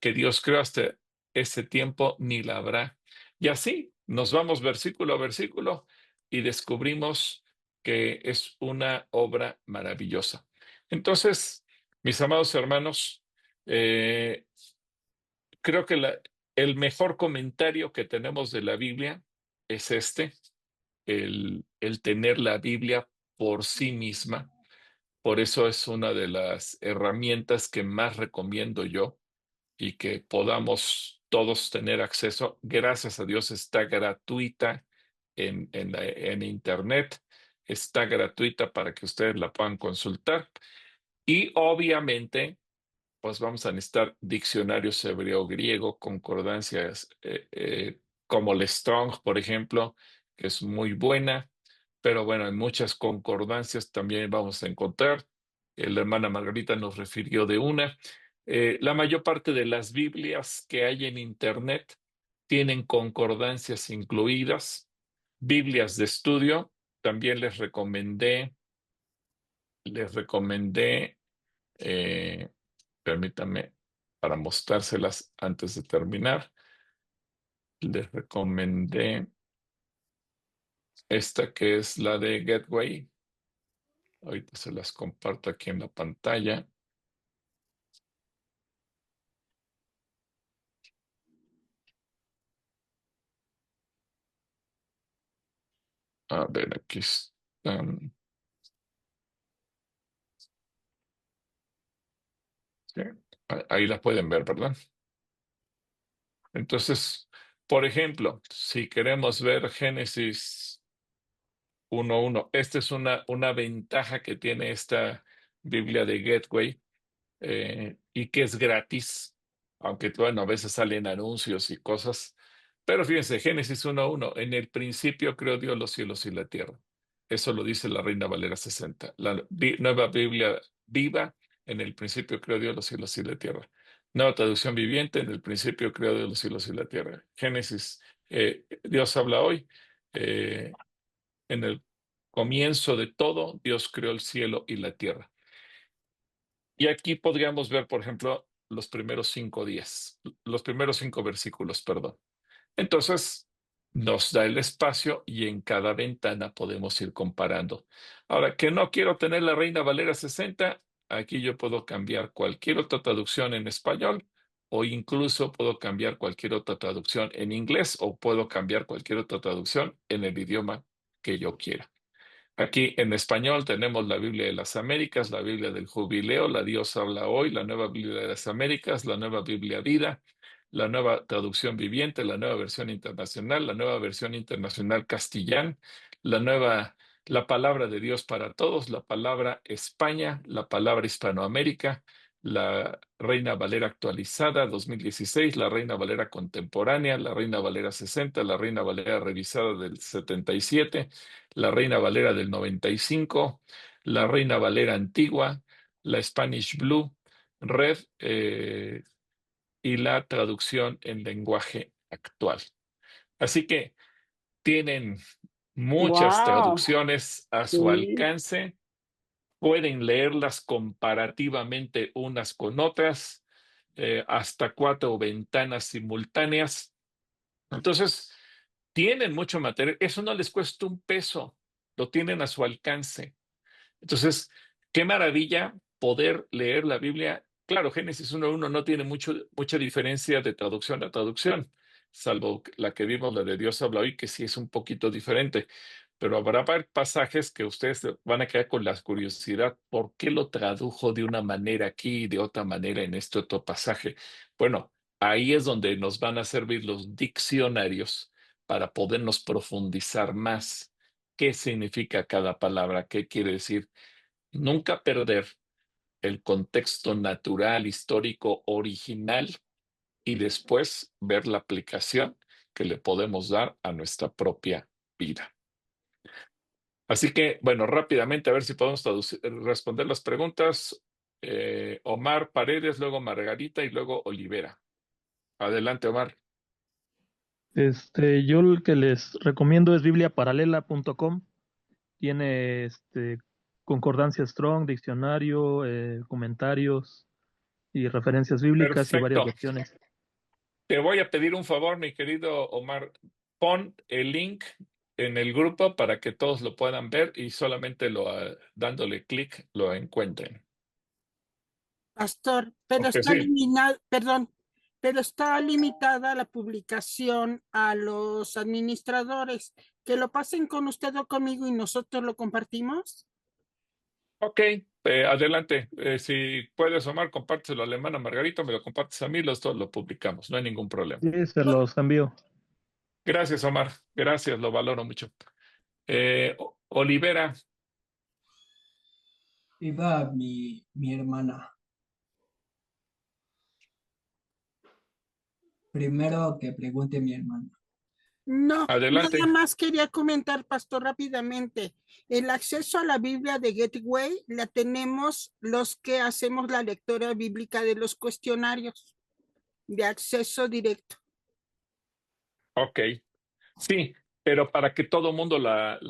que Dios creó hasta ese tiempo, ni la habrá. Y así nos vamos versículo a versículo y descubrimos que es una obra maravillosa. Entonces, mis amados hermanos, creo que el mejor comentario que tenemos de la Biblia es el tener la Biblia por sí misma. Por eso es una de las herramientas que más recomiendo yo y que podamos todos tener acceso. Gracias a Dios está gratuita en Internet, está gratuita para que ustedes la puedan consultar. Y obviamente, pues vamos a necesitar diccionarios hebreo-griego, concordancias como el Strong, por ejemplo, que es muy buena, pero bueno, en muchas concordancias también vamos a encontrar. La hermana Margarita nos refirió de una. La mayor parte de las Biblias que hay en Internet tienen concordancias incluidas, Biblias de estudio. También les recomendé, permítame, para mostrárselas antes de terminar, les recomendé esta que es la de Gateway. Ahorita se las comparto aquí en la pantalla. A ver, aquí están. Sí, ahí la pueden ver, ¿verdad? Entonces, por ejemplo, si queremos ver Génesis 1:1, esta es una ventaja que tiene esta Biblia de Gateway, y que es gratis, aunque bueno, a veces salen anuncios y cosas. Pero fíjense, Génesis 1:1, en el principio creó Dios los cielos y la tierra. Eso lo dice la Reina Valera 60. La nueva Biblia viva, en el principio creó Dios los cielos y la tierra. Nueva traducción viviente, en el principio creó Dios los cielos y la tierra. Génesis, Dios habla hoy. En el comienzo de todo, Dios creó el cielo y la tierra. Y aquí podríamos ver, por ejemplo, los primeros 5 versículos, perdón. Entonces, nos da el espacio y en cada ventana podemos ir comparando. Ahora, que no quiero tener la Reina Valera 60, aquí yo puedo cambiar cualquier otra traducción en español o incluso puedo cambiar cualquier otra traducción en inglés o puedo cambiar cualquier otra traducción en el idioma que yo quiera. Aquí en español tenemos la Biblia de las Américas, la Biblia del Jubileo, la Dios habla hoy, la nueva Biblia de las Américas, la nueva Biblia Vida, la nueva traducción viviente, la nueva versión internacional, la nueva versión internacional castellán, la palabra de Dios para todos, la palabra España, la palabra Hispanoamérica, la Reina Valera actualizada 2016, la Reina Valera contemporánea, la Reina Valera 60, la Reina Valera revisada del 77, la Reina Valera del 95, la Reina Valera antigua, la Spanish Blue, Red, y la traducción en lenguaje actual. Así que tienen muchas traducciones a su alcance, pueden leerlas comparativamente unas con otras, hasta 4 ventanas simultáneas. Entonces, tienen mucho material. Eso no les cuesta un peso, lo tienen a su alcance. Entonces, qué maravilla poder leer la Biblia. Claro, Génesis 1:1 no tiene mucha diferencia de traducción a traducción, salvo la que vimos, la de Dios habla hoy, que sí es un poquito diferente. Pero habrá pasajes que ustedes van a quedar con la curiosidad. ¿Por qué lo tradujo de una manera aquí y de otra manera en este otro pasaje? Bueno, ahí es donde nos van a servir los diccionarios para podernos profundizar más. ¿Qué significa cada palabra? ¿Qué quiere decir? Nunca perder el contexto natural, histórico, original y después ver la aplicación que le podemos dar a nuestra propia vida. Así que, bueno, rápidamente a ver si podemos responder las preguntas. Omar Paredes, luego Margarita y luego Olivera. Adelante, Omar. Yo el que les recomiendo es bibliaparalela.com. Tiene concordancia Strong, diccionario, comentarios y referencias bíblicas y varias Perfecto. versiones. Te voy a pedir un favor, mi querido Omar. Pon el link en el grupo para que todos lo puedan ver y solamente dándole clic lo encuentren. Pastor, pero Porque está sí. eliminado, perdón, pero está limitada la publicación a los administradores. Que lo pasen con usted o conmigo y nosotros lo compartimos. Ok, adelante. Si puedes, Omar, compártelo a la hermana Margarita, me lo compartes a mí, los dos lo publicamos, no hay ningún problema. Sí, se los envío. Gracias, Omar. Gracias, lo valoro mucho. Olivera. Iba mi hermana. Primero que pregunte mi hermana. No, Adelante. nada más quería comentar, pastor, rápidamente. El acceso a la Biblia de Gateway la tenemos los que hacemos la lectura bíblica de los cuestionarios de acceso directo. Ok. Sí, pero para que todo mundo la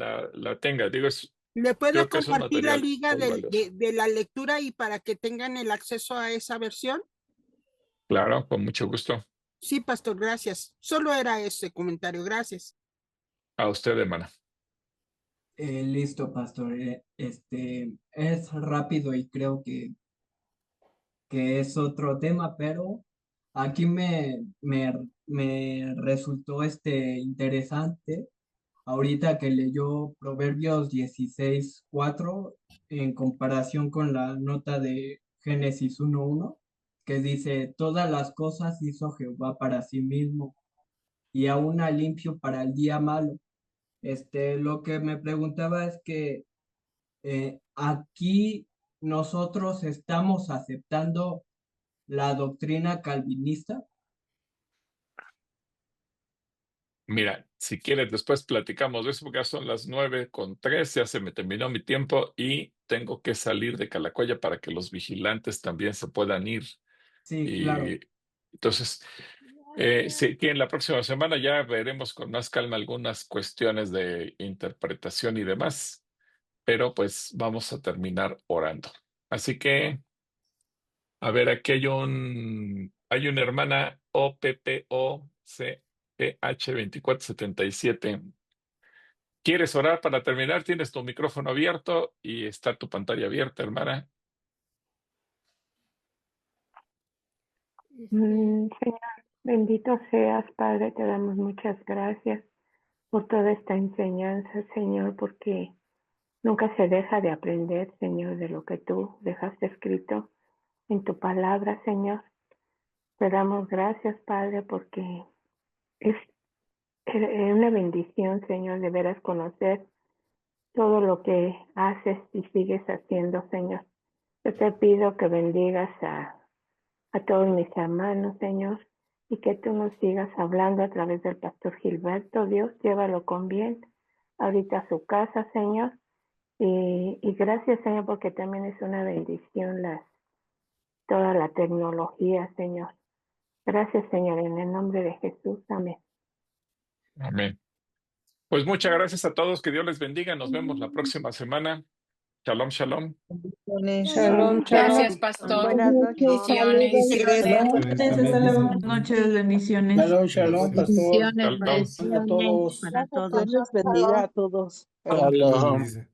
tenga, digo, ¿Le puedo creo que es un compartir la material liga muy valioso. de la lectura y para que tengan el acceso a esa versión? Claro, con mucho gusto. Sí, pastor, gracias. Solo era ese comentario, gracias. A usted, hermana. Listo, pastor. Es rápido y creo que es otro tema, pero aquí me resultó interesante ahorita que leyó Proverbios 16:4 en comparación con la nota de Génesis 1:1, que dice, todas las cosas hizo Jehová para sí mismo y aún a limpio para el día malo. Lo que me preguntaba es que aquí nosotros estamos aceptando la doctrina calvinista. Mira, si quieres, después platicamos de eso, porque ya son las 9:03, ya se me terminó mi tiempo y tengo que salir de Calacoya para que los vigilantes también se puedan ir. Sí, claro. Entonces, sí, que en la próxima semana ya veremos con más calma algunas cuestiones de interpretación y demás, pero pues vamos a terminar orando. Así que, a ver, aquí hay una hermana OPPOCPH2477. ¿Quieres orar para terminar? Tienes tu micrófono abierto y está tu pantalla abierta, hermana. Señor, bendito seas, Padre, te damos muchas gracias por toda esta enseñanza, Señor, porque nunca se deja de aprender, Señor, de lo que tú dejaste escrito en tu palabra, Señor. Te damos gracias, Padre, porque es una bendición, Señor, de veras conocer todo lo que haces y sigues haciendo, Señor. Yo te pido que bendigas a todos mis hermanos, Señor, y que tú nos sigas hablando a través del pastor Gilberto. Dios, llévalo con bien ahorita a su casa, Señor. Y gracias, Señor, porque también es una bendición toda la tecnología, Señor. Gracias, Señor, en el nombre de Jesús. Amén. Amén. Pues muchas gracias a todos, que Dios les bendiga. Nos vemos la próxima semana. Shalom, shalom. Shalom, Gracias, shalom. pastor. Buenas noches. Bendiciones. Buenas noches, bendiciones. Shalom, shalom, pastor. Shalom. A todos. Para todos. Dios les bendiga a todos. Dios les bendice.